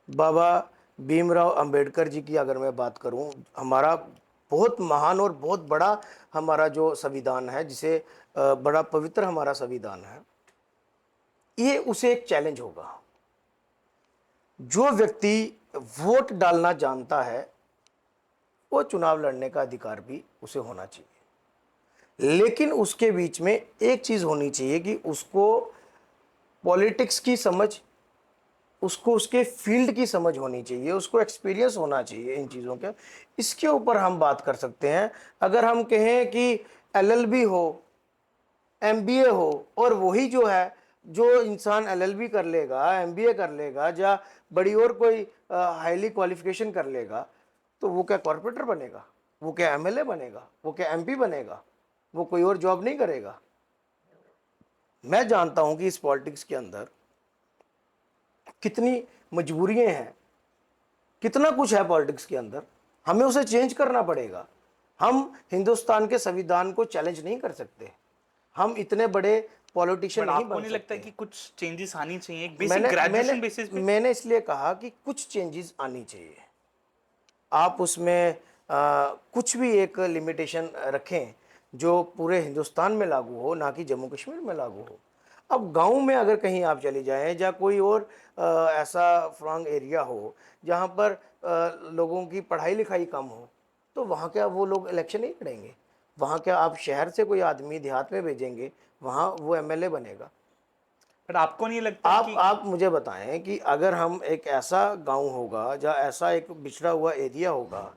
बाबा भीमराव अंबेडकर जी की अगर मैं बात करूं, हमारा बहुत महान और बहुत बड़ा हमारा जो संविधान है, जिसे बड़ा पवित्र हमारा संविधान है, ये उसे एक चैलेंज होगा। जो व्यक्ति वोट डालना जानता है वो चुनाव लड़ने का अधिकार भी उसे होना चाहिए। लेकिन उसके बीच में एक चीज होनी चाहिए कि उसको पॉलिटिक्स की समझ, उसको उसके फील्ड की समझ होनी चाहिए, उसको एक्सपीरियंस होना चाहिए इन चीज़ों के। इसके ऊपर हम बात कर सकते हैं। अगर हम कहें कि एलएलबी हो, एमबीए हो, और वही जो है, जो इंसान एलएलबी कर लेगा, एमबीए कर लेगा या बड़ी और कोई हाईली क्वालिफिकेशन कर लेगा, तो वो क्या कॉरपोरेटर बनेगा? वो क्या एमएलए बनेगा? वो क्या एमपी बनेगा? वो कोई और जॉब नहीं करेगा। मैं जानता हूं कि इस पॉलिटिक्स के अंदर कितनी मजबूरियां हैं, कितना कुछ है पॉलिटिक्स के अंदर। हमें उसे चेंज करना पड़ेगा। हम हिंदुस्तान के संविधान को चैलेंज नहीं कर सकते। हम इतने बड़े पॉलिटिशियन बट नहीं आपको बन नहीं लगता सकते। कि कुछ चेंजेस आनी चाहिए एक बेसिक मैंने मैंने ग्रेजुएशन बेसिस पे? मैंने इसलिए कहा कि कुछ चेंजेस आनी चाहिए। आप उसमें कुछ भी एक लिमिटेशन रखें जो पूरे हिंदुस्तान में लागू हो, ना कि जम्मू कश्मीर में लागू हो। अब गांव में अगर कहीं आप चले जाएं या कोई और ऐसा फ्रॉन्ग एरिया हो जहां पर लोगों की पढ़ाई लिखाई कम हो, तो वहां क्या वो लोग इलेक्शन नहीं लड़ेंगे? वहां क्या आप शहर से कोई आदमी देहात में भेजेंगे, वहां वो एमएलए बनेगा? बट आपको नहीं लगता आप कि आप मुझे बताएं कि अगर हम एक ऐसा गांव होगा या ऐसा एक बिछड़ा हुआ एरिया होगा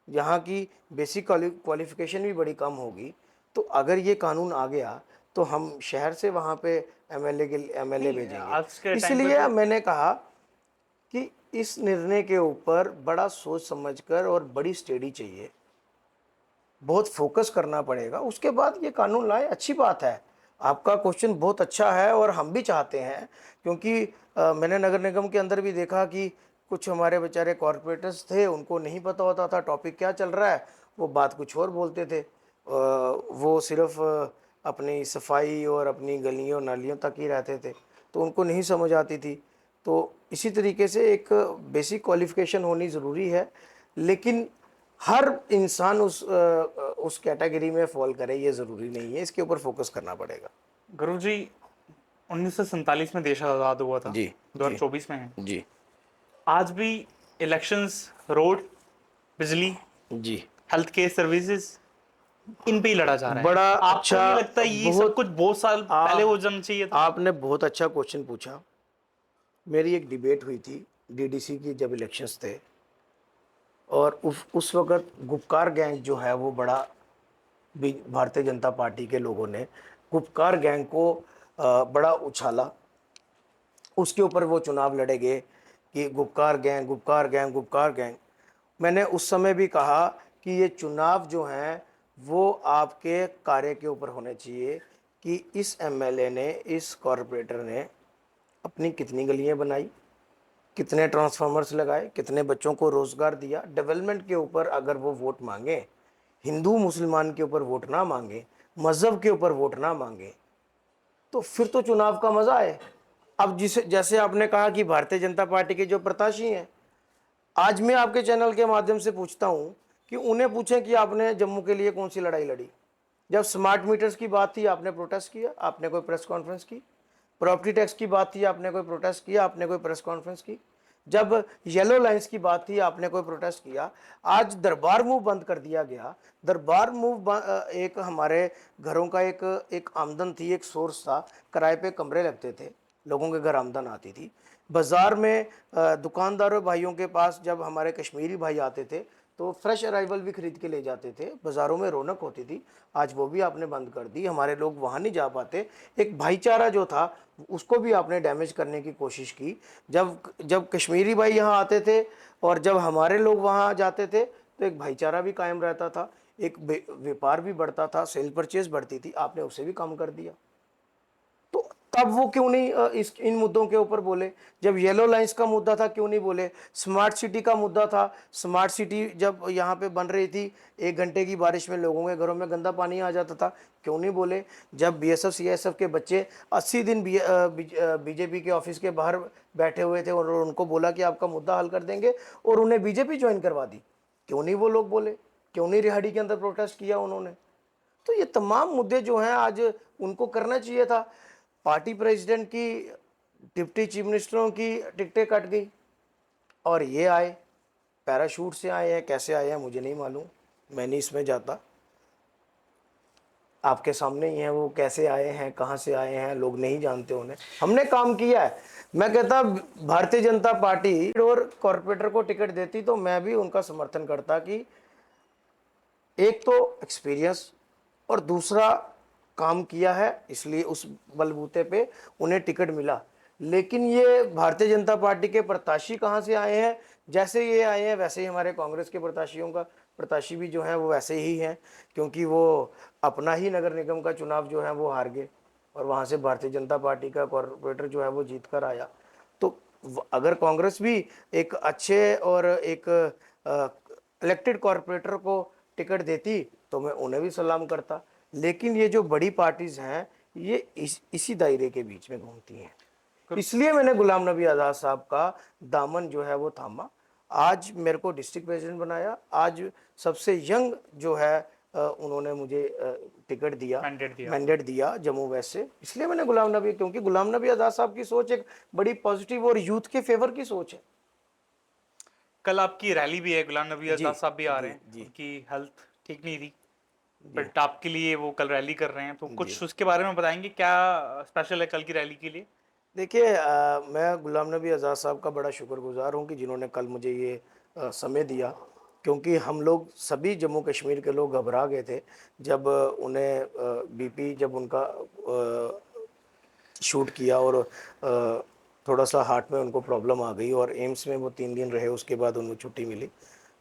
जहाँ की बेसिक क्वालिफिकेशन भी बड़ी कम होगी, तो अगर ये कानून आ गया तो हम शहर से वहाँ पे एमएलए नहीं, भेजेंगे। आज के टाइम पे इसलिए तो मैंने कहा कि इस निर्णय के ऊपर बड़ा सोच समझकर और बड़ी स्टडी चाहिए, बहुत फोकस करना पड़ेगा, उसके बाद ये कानून लाए। अच्छी बात है, आपका क्वेश्चन बहुत अच्छा है और हम भी चाहते हैं, क्योंकि मैंने नगर निगम के अंदर भी देखा कि कुछ हमारे बेचारे कॉरपोरेटर्स थे, उनको नहीं पता होता था टॉपिक क्या चल रहा है, वो बात कुछ और बोलते थे। वो सिर्फ अपनी सफाई और अपनी गलियों नालियों तक ही रहते थे, तो उनको नहीं समझ आती थी। तो इसी तरीके से एक बेसिक क्वालिफिकेशन होनी ज़रूरी है, लेकिन हर इंसान उस कैटेगरी में फॉल करे ये ज़रूरी नहीं है। इसके ऊपर फोकस करना पड़ेगा। गुरु जी, 1947 में देश आज़ाद हुआ था, जी जी 2024 में है। जी आज भी इलेक्शंस, रोड, बिजली, जी। हेल्थ केयर सर्विसेज, इन पे ही लड़ा जा रहा है। बड़ा आपको अच्छा, नहीं लगता ये सब बहुत कुछ बहुत साल आ, पहले हो जाना चाहिए था? आपने बहुत अच्छा क्वेश्चन पूछा। मेरी एक डिबेट हुई थी डीडीसी की जब इलेक्शंस थे, और उस वक्त गुपकार गैंग जो है वो बड़ा, भारतीय जनता पार्टी के लोगों ने गुपकार गैंग को बड़ा उछाला। उसके ऊपर वो चुनाव लड़े गए कि Gupkar gang, Gupkar gang, Gupkar gang. मैंने उस समय भी कहा कि ये चुनाव जो हैं वो आपके कार्य के ऊपर होने चाहिए कि इस एमएलए ने, इस कॉरपोरेटर ने अपनी कितनी गलियां बनाई, कितने ट्रांसफार्मर्स लगाए, कितने बच्चों को रोजगार दिया। डेवलपमेंट के ऊपर अगर वो वोट मांगे, हिंदू मुसलमान के ऊपर वोट ना मांगे, मज़हब के ऊपर वोट ना मांगे, तो फिर तो चुनाव का मज़ा है। अब जिसे, जैसे आपने कहा कि भारतीय जनता पार्टी के जो प्रत्याशी हैं, आज मैं आपके चैनल के माध्यम से पूछता हूं कि उन्हें पूछें कि आपने जम्मू के लिए कौन सी लड़ाई लड़ी? जब स्मार्ट मीटर्स की बात थी आपने प्रोटेस्ट किया, आपने कोई प्रेस कॉन्फ्रेंस की? प्रॉपर्टी टैक्स की बात थी आपने कोई प्रोटेस्ट किया, आपने कोई प्रेस कॉन्फ्रेंस की? जब येलो लाइंस की बात थी आपने कोई प्रोटेस्ट किया? आज दरबार मूव बंद कर दिया गया। दरबार मूव एक हमारे घरों का एक एक आमदन थी, एक सोर्स था। किराए पे कमरे लगते थे, लोगों के घर आमदन आती थी। बाजार में दुकानदारों भाइयों के पास जब हमारे कश्मीरी भाई आते थे तो फ्रेश अराइवल भी खरीद के ले जाते थे, बाज़ारों में रौनक होती थी। आज वो भी आपने बंद कर दी, हमारे लोग वहाँ नहीं जा पाते। एक भाईचारा जो था उसको भी आपने डैमेज करने की कोशिश की। जब जब कश्मीरी भाई यहाँ आते थे और जब हमारे लोग वहाँ जाते थे तो एक भाईचारा भी कायम रहता था, एक व्यापार भी बढ़ता था, सेल परचेज बढ़ती थी, आपने उसे भी कम कर दिया। तो तब वो क्यों नहीं इस इन मुद्दों के ऊपर बोले? जब येलो लाइंस का मुद्दा था क्यों नहीं बोले? स्मार्ट सिटी का मुद्दा था, स्मार्ट सिटी जब यहाँ पे बन रही थी, 1 घंटे की बारिश में लोगों के घरों में गंदा पानी आ जाता था, क्यों नहीं बोले? जब बीएसएफ सीएसएफ के बच्चे 80 दिन बीजेपी के ऑफिस के बाहर बैठे हुए थे और उनको बोला कि आपका मुद्दा हल कर देंगे और उन्हें बीजेपी ज्वाइन करवा दी, क्यों नहीं वो लोग बोले? क्यों नहीं रिहाड़ी के अंदर प्रोटेस्ट किया उन्होंने? तो ये तमाम मुद्दे जो हैं आज उनको करना चाहिए था। पार्टी प्रेसिडेंट की, डिप्टी चीफ मिनिस्टरों की टिकटें कट गई और ये आए, पैराशूट से आए हैं, कैसे आए हैं मुझे नहीं मालूम, मैं नहीं इसमें जाता। आपके सामने ही हैं वो, कैसे आए हैं, कहाँ से आए हैं, लोग नहीं जानते उन्हें। हमने काम किया है। मैं कहता भारतीय जनता पार्टी और कॉरपोरेटर को टिकट देती तो मैं भी उनका समर्थन करता कि एक तो एक्सपीरियंस और दूसरा काम किया है, इसलिए उस बलबूते पे उन्हें टिकट मिला। लेकिन ये भारतीय जनता पार्टी के प्रत्याशी कहाँ से आए हैं? जैसे ये आए हैं वैसे ही हमारे कांग्रेस के प्रत्याशियों का प्रत्याशी भी जो है वो वैसे ही हैं, क्योंकि वो अपना ही नगर निगम का चुनाव जो है वो हार गए और वहाँ से भारतीय जनता पार्टी का कॉरपोरेटर जो है वो जीत कर आया। तो अगर कांग्रेस भी एक अच्छे और एक इलेक्टेड कॉरपोरेटर को टिकट देती तो मैं उन्हें भी सलाम करता। लेकिन ये जो बड़ी पार्टीज हैं ये इसी दायरे के बीच में घूमती हैं, इसलिए मैंने गुलाम नबी आज़ाद साहब का दामन जो है वो थामा। आज मेरे को डिस्ट्रिक्ट प्रेसिडेंट बनाया, आज सबसे यंग जो है उन्होंने मुझे टिकट दिया, मैंडेट दिया जम्मू वेस्ट से, इसलिए मैंने गुलाम नबी, क्योंकि गुलाम नबी आज़ाद साहब की सोच एक बड़ी पॉजिटिव और यूथ के फेवर की सोच है। कल आपकी रैली भी है, गुलाम नबी आजाद साहब भी आ रहे हैं, जी उनकी हेल्थ ठीक नहीं थी, बट आपके लिए वो कल रैली कर रहे हैं, तो कुछ उसके बारे में बताएंगे, क्या स्पेशल है कल की रैली के लिए? देखिए, मैं गुलाम नबी आज़ाद साहब का बड़ा शुक्रगुजार हूँ कि जिन्होंने कल मुझे ये समय दिया, क्योंकि हम लोग सभी जम्मू कश्मीर के लोग घबरा गए थे जब उन्हें बीपी जब उनका शूट किया और थोड़ा सा हार्ट में उनको प्रॉब्लम आ गई और एम्स में वो 3 दिन रहे, उसके बाद उनको छुट्टी मिली।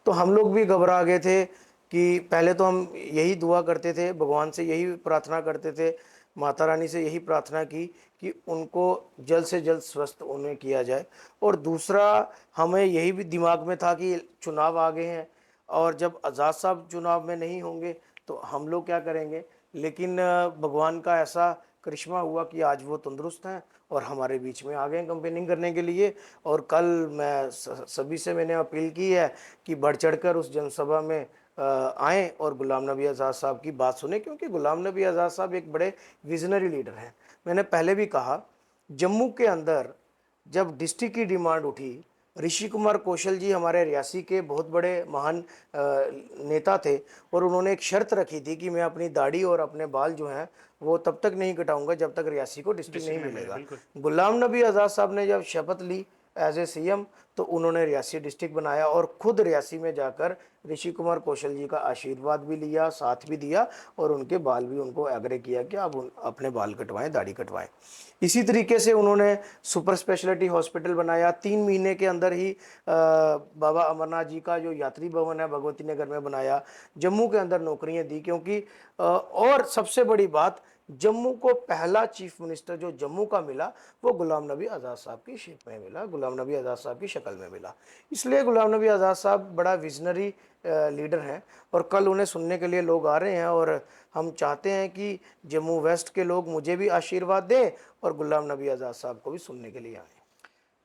तो हम लोग भी घबरा गए थे कि पहले तो हम यही दुआ करते थे, भगवान से यही प्रार्थना करते थे, माता रानी से यही प्रार्थना की कि उनको जल्द से जल्द स्वस्थ उन्हें किया जाए। और दूसरा, हमें यही भी दिमाग में था कि चुनाव आ गए हैं और जब आज़ाद साहब चुनाव में नहीं होंगे तो हम लोग क्या करेंगे। लेकिन भगवान का ऐसा करिश्मा हुआ कि आज वो तंदुरुस्त हैं और हमारे बीच में आ गए कंपेनिंग करने के लिए। और कल मैं सभी से मैंने अपील की है कि बढ़ चढ़कर उस जनसभा में आएँ और गुलाम नबी आज़ाद साहब की बात सुने, क्योंकि गुलाम नबी आज़ाद साहब एक बड़े विजनरी लीडर हैं। मैंने पहले भी कहा, जम्मू के अंदर जब डिस्ट्रिक्ट की डिमांड उठी, ऋषि कुमार कौशल जी हमारे रियासी के बहुत बड़े महान नेता थे और उन्होंने एक शर्त रखी थी कि मैं अपनी दाढ़ी और अपने बाल जो हैं वो तब तक नहीं कटाऊंगा जब तक रियासी को डिस्ट्रिक्ट नहीं मिलेगा। गुलाम नबी आज़ाद साहब ने जब शपथ ली एज ए सीएम तो उन्होंने रियासी डिस्ट्रिक्ट बनाया और खुद रियासी में जाकर ऋषि कुमार कौशल जी का आशीर्वाद भी लिया, साथ भी दिया और उनके बाल भी उनको आग्रह किया कि आप अपने बाल कटवाएं, दाढ़ी कटवाएं। इसी तरीके से उन्होंने सुपर स्पेशलिटी हॉस्पिटल बनाया। 3 महीने के अंदर ही बाबा अमरनाथ जी का जो यात्री भवन है भगवती नगर में बनाया। जम्मू के अंदर नौकरियां दी, क्योंकि और सबसे बड़ी बात, जम्मू को पहला चीफ मिनिस्टर जो जम्मू का मिला वो गुलाम नबी आज़ाद साहब की शेप में मिला, गुलाम नबी आज़ाद साहब की शक्ल में मिला। इसलिए गुलाम नबी आज़ाद साहब बड़ा विजनरी लीडर हैं और कल उन्हें सुनने के लिए लोग आ रहे हैं और हम चाहते हैं कि जम्मू वेस्ट के लोग मुझे भी आशीर्वाद दें और गुलाम नबी आज़ाद साहब को भी सुनने के लिए आएँ।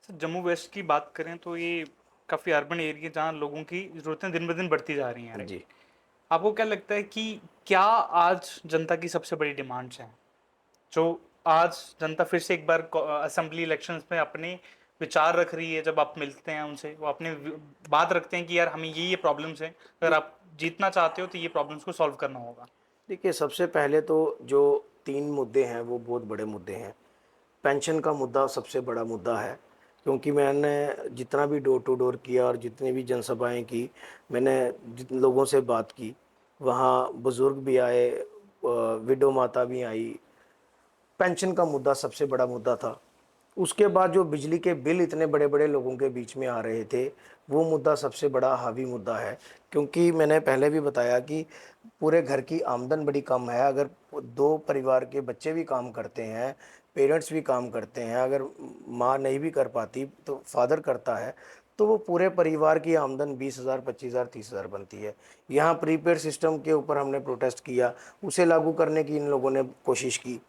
सर, जम्मू वेस्ट की बात करें तो ये काफ़ी अर्बन एरिया जहाँ लोगों की ज़रूरतें दिन ब दिन बढ़ती जा रही हैं, राइट? जी, आपको क्या लगता है कि क्या आज जनता की सबसे बड़ी डिमांड्स हैं जो आज जनता फिर से एक बार असेंबली इलेक्शंस में अपने विचार रख रही है? जब आप मिलते हैं उनसे, वो अपने बात रखते हैं कि यार हमें ये प्रॉब्लम्स हैं, अगर आप जीतना चाहते हो तो ये प्रॉब्लम्स को सॉल्व करना होगा। देखिए, सबसे पहले तो जो 3 मुद्दे हैं वो बहुत बड़े मुद्दे हैं। पेंशन का मुद्दा सबसे बड़ा मुद्दा है, क्योंकि मैंने जितना भी डोर टू डोर किया और जितनी भी जनसभाएं की, मैंने जितने लोगों से बात की, वहाँ बुज़ुर्ग भी आए, विडो माता भी आई। पेंशन का मुद्दा सबसे बड़ा मुद्दा था। उसके बाद जो बिजली के बिल इतने बड़े बड़े लोगों के बीच में आ रहे थे, वो मुद्दा सबसे बड़ा हावी मुद्दा है। क्योंकि मैंने पहले भी बताया कि पूरे घर की आमदन बड़ी कम है। अगर दो परिवार के बच्चे भी काम करते हैं, पेरेंट्स भी काम करते हैं, अगर माँ नहीं भी कर पाती तो फादर करता है, तो वो पूरे परिवार की आमदन 20,000, 25,000, 30,000 बनती है। यहाँ प्रीपेड सिस्टम के ऊपर हमने प्रोटेस्ट किया, उसे लागू करने की इन लोगों ने कोशिश की।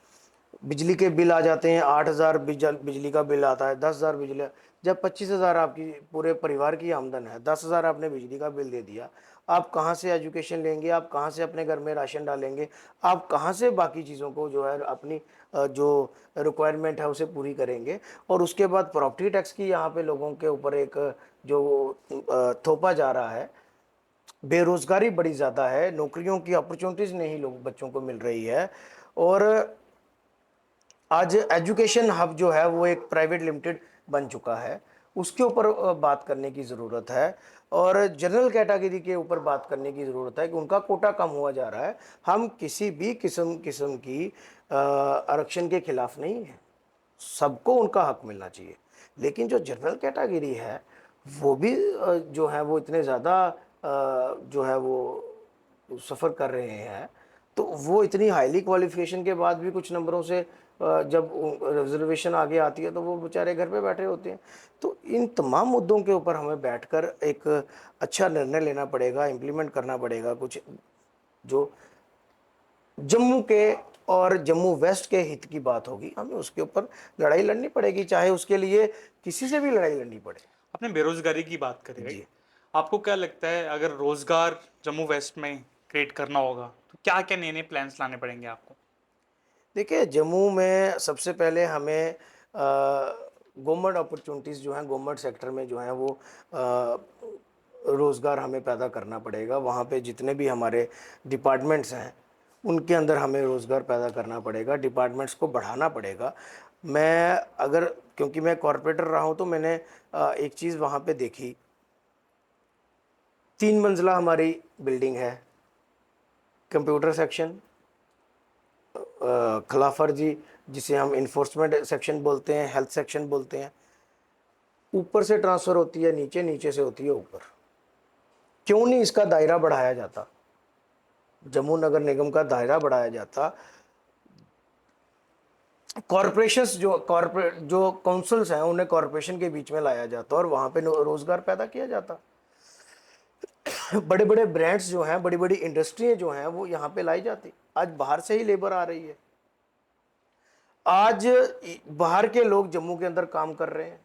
बिजली के बिल आ जाते हैं, 8,000 बिजली का बिल आता है, 10,000 बिजली। जब 25,000 आपकी पूरे परिवार की आमदन है, 10,000 आपने बिजली का बिल दे दिया, आप कहाँ से एजुकेशन लेंगे, आप कहाँ से अपने घर में राशन डालेंगे, आप कहाँ से बाकी चीज़ों को जो है अपनी जो रिक्वायरमेंट है उसे पूरी करेंगे। और उसके बाद प्रॉपर्टी टैक्स की यहाँ पे लोगों के ऊपर एक जो थोपा जा रहा है। बेरोजगारी बड़ी ज़्यादा है, नौकरियों की अपॉर्चुनिटीज़ नहीं लोग बच्चों को मिल रही है। और आज एजुकेशन हब जो है वो एक प्राइवेट लिमिटेड बन चुका है, उसके ऊपर बात करने की ज़रूरत है। और जनरल कैटेगरी के ऊपर बात करने की ज़रूरत है कि उनका कोटा कम हुआ जा रहा है। हम किसी भी किस्म किस्म की आरक्षण के खिलाफ नहीं है, सबको उनका हक मिलना चाहिए। लेकिन जो जनरल कैटेगरी है वो भी जो है वो इतने ज़्यादा जो है वो सफ़र कर रहे हैं, तो वो इतनी हाईली क्वालिफिकेशन के बाद भी कुछ नंबरों से जब रिजर्वेशन आगे आती है तो वो बेचारे घर पे बैठे होते हैं। तो इन तमाम मुद्दों के ऊपर हमें बैठकर एक अच्छा निर्णय लेना पड़ेगा, इम्प्लीमेंट करना पड़ेगा कुछ जो जम्मू के और जम्मू वेस्ट के हित की बात होगी। हमें उसके ऊपर लड़ाई लड़नी पड़ेगी, चाहे उसके लिए किसी से भी लड़ाई लड़नी पड़े। आपने बेरोजगारी की बात करी, राइट? जी। आपको क्या लगता है, अगर रोजगार जम्मू वेस्ट में क्रिएट करना होगा तो क्या क्या नए नए प्लान्स लाने पड़ेंगे आपको? देखिए, जम्मू में सबसे पहले हमें गवर्नमेंट अपॉर्चुनिटीज़ जो हैं, गवर्नमेंट सेक्टर में जो हैं वो रोज़गार हमें पैदा करना पड़ेगा। वहाँ पे जितने भी हमारे डिपार्टमेंट्स हैं, उनके अंदर हमें रोज़गार पैदा करना पड़ेगा, डिपार्टमेंट्स को बढ़ाना पड़ेगा। मैं अगर क्योंकि मैं कॉरपोरेटर रहा हूँ तो मैंने एक चीज़ वहाँ पे देखी। 3 मंजिला हमारी बिल्डिंग है, कंप्यूटर सेक्शन, खिलाफर्जी जिसे हम इन्फोर्समेंट सेक्शन बोलते हैं, हेल्थ सेक्शन बोलते हैं, ऊपर से ट्रांसफ़र होती है नीचे, नीचे से होती है ऊपर। क्यों नहीं इसका दायरा बढ़ाया जाता? जम्मू नगर निगम का दायरा बढ़ाया जाता। कॉरपोरेशंस जो काउंसिल्स हैं उन्हें कॉरपोरेशन के बीच में लाया जाता और वहाँ पे रोज़गार पैदा किया जाता। बड़े बड़े ब्रांड्स जो हैं, बड़ी बड़ी इंडस्ट्रियाँ जो हैं वो यहाँ पे लाई जाती। आज बाहर से ही लेबर आ रही है। आज बाहर के लोग जम्मू के अंदर काम कर रहे हैं,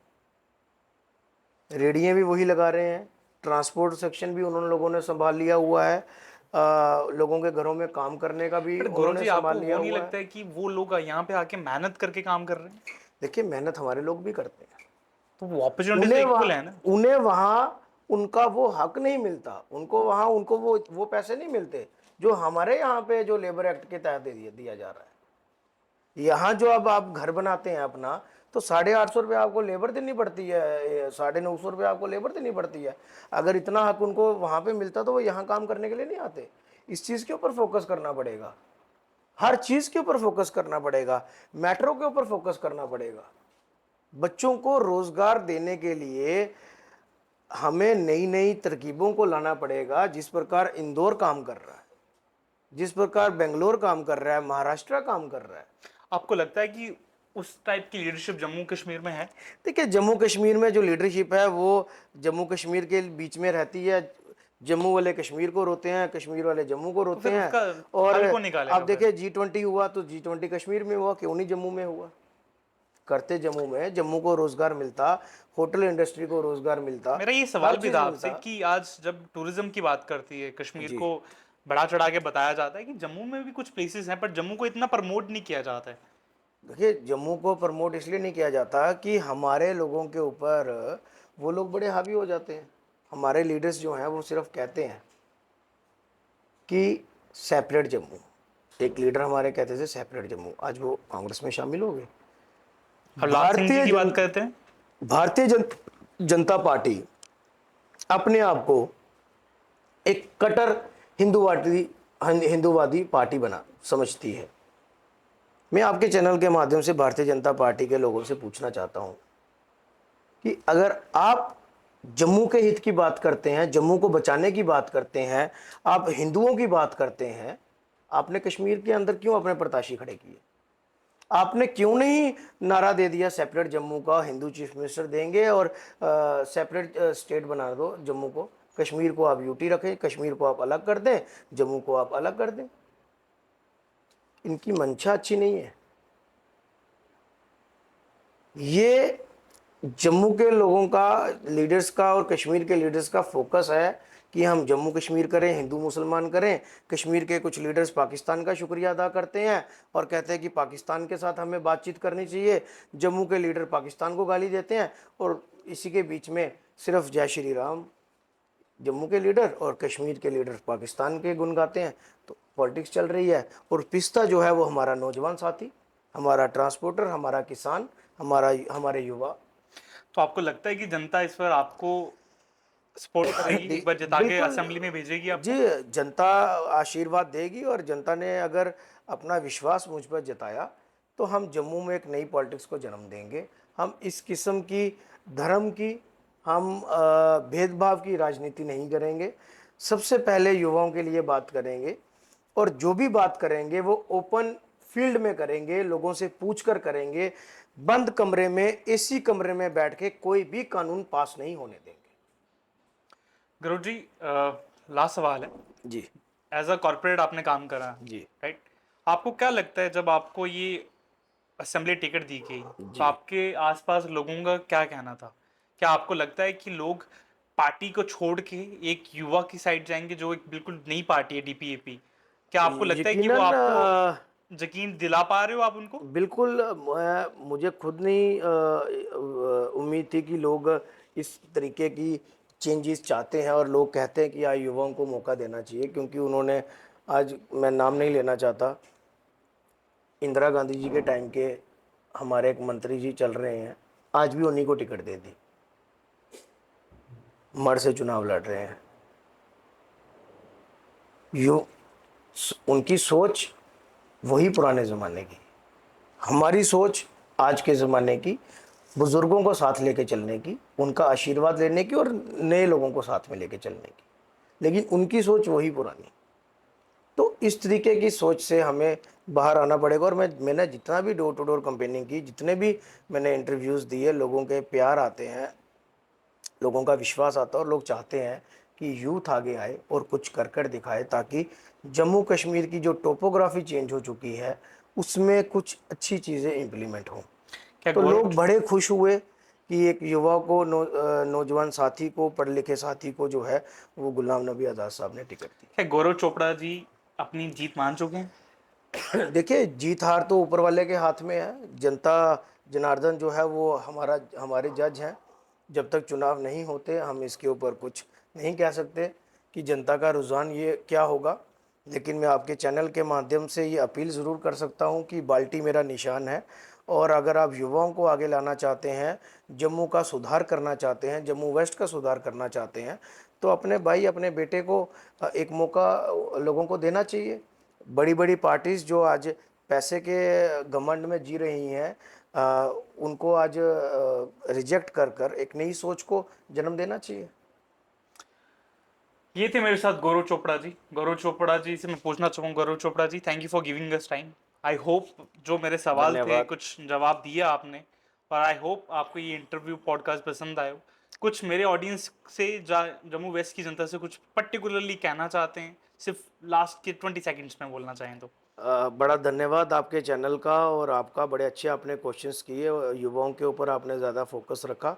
रेडियाँ भी वही लगा रहे हैं, ट्रांसपोर्ट सेक्शन भी उन्होंने लोगों ने संभाल लिया हुआ है, लोगों के घरों में काम करने का भी बट गौरव उन्होंने जी, आपको संभाल लिया वो नहीं हुआ है। लगता है कि वो लोग यहाँ पे आके मेहनत करके काम कर रहे हैं? देखिए, मेहनत हमारे लोग भी करते हैं, तो वो अपॉर्चुनिटीज तो इक्वल है ना? उन्हें वहाँ उनका वो हक नहीं मिलता, उनको वहाँ उनको वो पैसे नहीं मिलते जो हमारे यहाँ पे जो लेबर एक्ट के तहत दिया जा रहा है। यहाँ जो अब आप घर बनाते हैं अपना, तो 850 रुपये आपको लेबर देनी पड़ती है, 950 रुपये आपको लेबर देनी पड़ती है। अगर इतना हक उनको वहाँ पे मिलता तो वो यहाँ काम करने के लिए नहीं आते। इस चीज़ के ऊपर फोकस करना पड़ेगा, हर चीज़ के ऊपर फोकस करना पड़ेगा, मेट्रो के ऊपर फोकस करना पड़ेगा। बच्चों को रोजगार देने के लिए हमें नई नई तरकीबों को लाना पड़ेगा। जिस प्रकार इंदौर काम कर रहा है, जिस प्रकार बेंगलोर काम कर रहा है, महाराष्ट्र काम कर रहा है। आपको लगता है कि उस टाइप की लीडरशिप जम्मू कश्मीर में है? देखिए, जम्मू कश्मीर में जो लीडरशिप है वो जम्मू कश्मीर के बीच में रहती है। जम्मू वाले कश्मीर को रोते हैं, कश्मीर वाले जम्मू को तो रोते फिर हैं। उसका और हल कौन आप निकालेगा फिर? देखिए, G20 हुआ तो G20 कश्मीर में हुआ, क्यों नहीं जम्मू में हुआ? करते जम्मू में, जम्मू को रोजगार मिलता, होटल इंडस्ट्री को रोजगार मिलता, मेरा ये हर सवाल भी चीज था आपसे मिलता। कि आज जब टूरिज्म की बात करती है, कश्मीर जी। को बढ़ा चढ़ा के बताया जाता है कि जम्मू में भी कुछ प्लेसेस हैं, पर जम्मू को इतना प्रमोट नहीं किया जाता है। देखिए, जम्मू को प्रमोट इसलिए नहीं किया जाता कि हमारे लोगों के ऊपर वो लोग बड़े हावी हो जाते हैं। हमारे लीडर्स जो हैं वो सिर्फ कहते हैं कि सेपरेट जम्मू। एक लीडर हमारे कहते थे सेपरेट जम्मू, आज वो कांग्रेस में शामिल हो गए। हरलाल सिंह जी भारतीय की जन बात करते हैं। जनता पार्टी अपने आप को एक कट्टर हिंदूवादी पार्टी बना समझती है। मैं आपके चैनल के माध्यम से भारतीय जनता पार्टी के लोगों से पूछना चाहता हूं कि अगर आप जम्मू के हित की बात करते हैं, जम्मू को बचाने की बात करते हैं, आप हिंदुओं की बात करते हैं, आपने कश्मीर के अंदर क्यों अपने प्रत्याशी खड़े किए? आपने क्यों नहीं नारा दे दिया सेपरेट जम्मू का, हिंदू चीफ मिनिस्टर देंगे और सेपरेट स्टेट बना दो जम्मू को, कश्मीर को आप यूटी रखें, कश्मीर को आप अलग कर दें, जम्मू को आप अलग कर दें। इनकी मंशा अच्छी नहीं है। ये जम्मू के लोगों का, लीडर्स का और कश्मीर के लीडर्स का फोकस है कि हम जम्मू कश्मीर करें, हिंदू मुसलमान करें। कश्मीर के कुछ लीडर्स पाकिस्तान का शुक्रिया अदा करते हैं और कहते हैं कि पाकिस्तान के साथ हमें बातचीत करनी चाहिए। जम्मू के लीडर पाकिस्तान को गाली देते हैं और इसी के बीच में सिर्फ जय श्री राम जम्मू के लीडर और कश्मीर के लीडर पाकिस्तान के गुण गाते हैं। तो पॉलिटिक्स चल रही है और पिस्ता जो है वो हमारा नौजवान साथी, हमारा ट्रांसपोर्टर, हमारा किसान, हमारे युवा। तो आपको लगता है कि जनता इस पर आपको सपोर्ट करेगी, एक बार जिता के बिल्कुल असेंबली में भेजेगी आपको? जी, जनता आशीर्वाद देगी और जनता ने अगर अपना विश्वास मुझ पर जताया तो हम जम्मू में एक नई पॉलिटिक्स को जन्म देंगे। हम इस किस्म की धर्म की, हम भेदभाव की राजनीति नहीं करेंगे। सबसे पहले युवाओं के लिए बात करेंगे और जो भी बात करेंगे वो ओपन फील्ड में करेंगे, लोगों से पूछकर करेंगे। बंद कमरे में, एसी कमरे में बैठ के कोई भी कानून पास नहीं होने देंगे। गुरु जी, लास्ट सवाल है। जी एज अ कॉर्पोरेट आपने काम करा, जी राइट? आपको क्या लगता है जब आपको ये असेंबली टिकट दी गई जी। तो आपके आसपास लोगों का क्या कहना था? क्या आपको लगता है कि लोग पार्टी को छोड़ के एक युवा की साइड जाएंगे जो एक बिल्कुल नई पार्टी है, डीपीएपी? क्या आपको लगता है कि वो यकीनन आपको यकीन दिला पा रहे हो आप उनको? बिल्कुल। मुझे खुद नहीं उम्मीद थी कि लोग इस तरीके की चेंजेस चाहते हैं और लोग कहते हैं कि युवाओं को मौका देना चाहिए, क्योंकि उन्होंने, आज मैं नाम नहीं लेना चाहता, इंदिरा गांधी जी के टाइम के हमारे एक मंत्री जी चल रहे हैं, आज भी उन्हीं को टिकट दे दी, मर से चुनाव लड़ रहे हैं। यू उनकी सोच वही पुराने ज़माने की, हमारी सोच आज के ज़माने की, बुज़ुर्गों को साथ लेके चलने की, उनका आशीर्वाद लेने की और नए लोगों को साथ में लेके चलने की। लेकिन उनकी सोच वही पुरानी। तो इस तरीके की सोच से हमें बाहर आना पड़ेगा। और मैंने जितना भी डोर टू डोर कैंपेनिंग की, जितने भी मैंने इंटरव्यूज़ दिए, लोगों के प्यार आते हैं, लोगों का विश्वास आता है और लोग चाहते हैं कि यूथ आगे आए और कुछ कर कर दिखाए, ताकि जम्मू कश्मीर की जो टोपोग्राफी चेंज हो चुकी है उसमें कुछ अच्छी चीज़ें इम्प्लीमेंट हों। क्या तो गौरव लोग बड़े खुश हुए कि एक युवा को, नौजवान साथी को, पढ़े लिखे साथी को जो है वो गुलाम नबी आज़ाद साहब ने टिकट दी। क्या गौरव चोपड़ा जी अपनी जीत मान चुके हैं? देखिए, जीत हार तो ऊपर वाले के हाथ में है। जनता जनार्दन जो है वो हमारे जज हैं। जब तक चुनाव नहीं होते हम इसके ऊपर कुछ नहीं कह सकते कि जनता का रुझान ये क्या होगा। लेकिन मैं आपके चैनल के माध्यम से ये अपील ज़रूर कर सकता हूँ कि बाल्टी मेरा निशान है, और अगर आप युवाओं को आगे लाना चाहते हैं, जम्मू का सुधार करना चाहते हैं, जम्मू वेस्ट का सुधार करना चाहते हैं, तो अपने भाई, अपने बेटे को एक मौका लोगों को देना चाहिए। बड़ी बड़ी पार्टीज़ जो आज पैसे के घमंड में जी रही हैं, उनको आज रिजेक्ट कर कर एक नई सोच को जन्म देना चाहिए। ये थे मेरे साथ गौरव चोपड़ा जी। गौरव चोपड़ा जी से मैं पूछना चाहूँगा, Gaurav Chopra ji, thank you for giving us time. I hope जो मेरे सवाल थे धन्यवाद। कुछ जवाब दिया आपने, और आई होप आपको ये इंटरव्यू पॉडकास्ट पसंद आयो। कुछ मेरे ऑडियंस से जम्मू वेस्ट की जनता से कुछ पर्टिकुलरली कहना चाहते हैं, सिर्फ लास्ट के 20 सेकंड्स में बोलना चाहें तो? बड़ा धन्यवाद आपके चैनल का, और आपका बड़े अच्छे आपने क्वेश्चंस किए, और युवाओं के ऊपर आपने ज़्यादा फोकस रखा।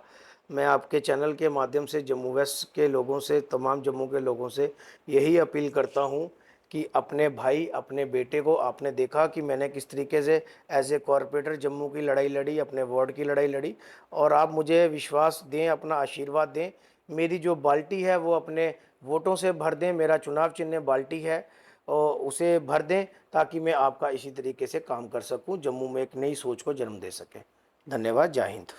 मैं आपके चैनल के माध्यम से जम्मू वेस्ट के लोगों से, तमाम जम्मू के लोगों से यही अपील करता हूं कि अपने भाई, अपने बेटे को, आपने देखा कि मैंने किस तरीके से एज ए कॉरपोरेटर जम्मू की लड़ाई लड़ी, अपने वार्ड की लड़ाई लड़ी, और आप मुझे विश्वास दें, अपना आशीर्वाद दें। मेरी जो बाल्टी है वो अपने वोटों से भर दें, मेरा चुनाव चिन्ह बाल्टी है, और उसे भर दें ताकि मैं आपका इसी तरीके से काम कर सकूं, जम्मू में एक नई सोच को जन्म दे सकें। धन्यवाद। जय Hind.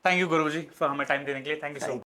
Thank you Guru ji for हमें टाइम देने के लिए, थैंक यू सो मच।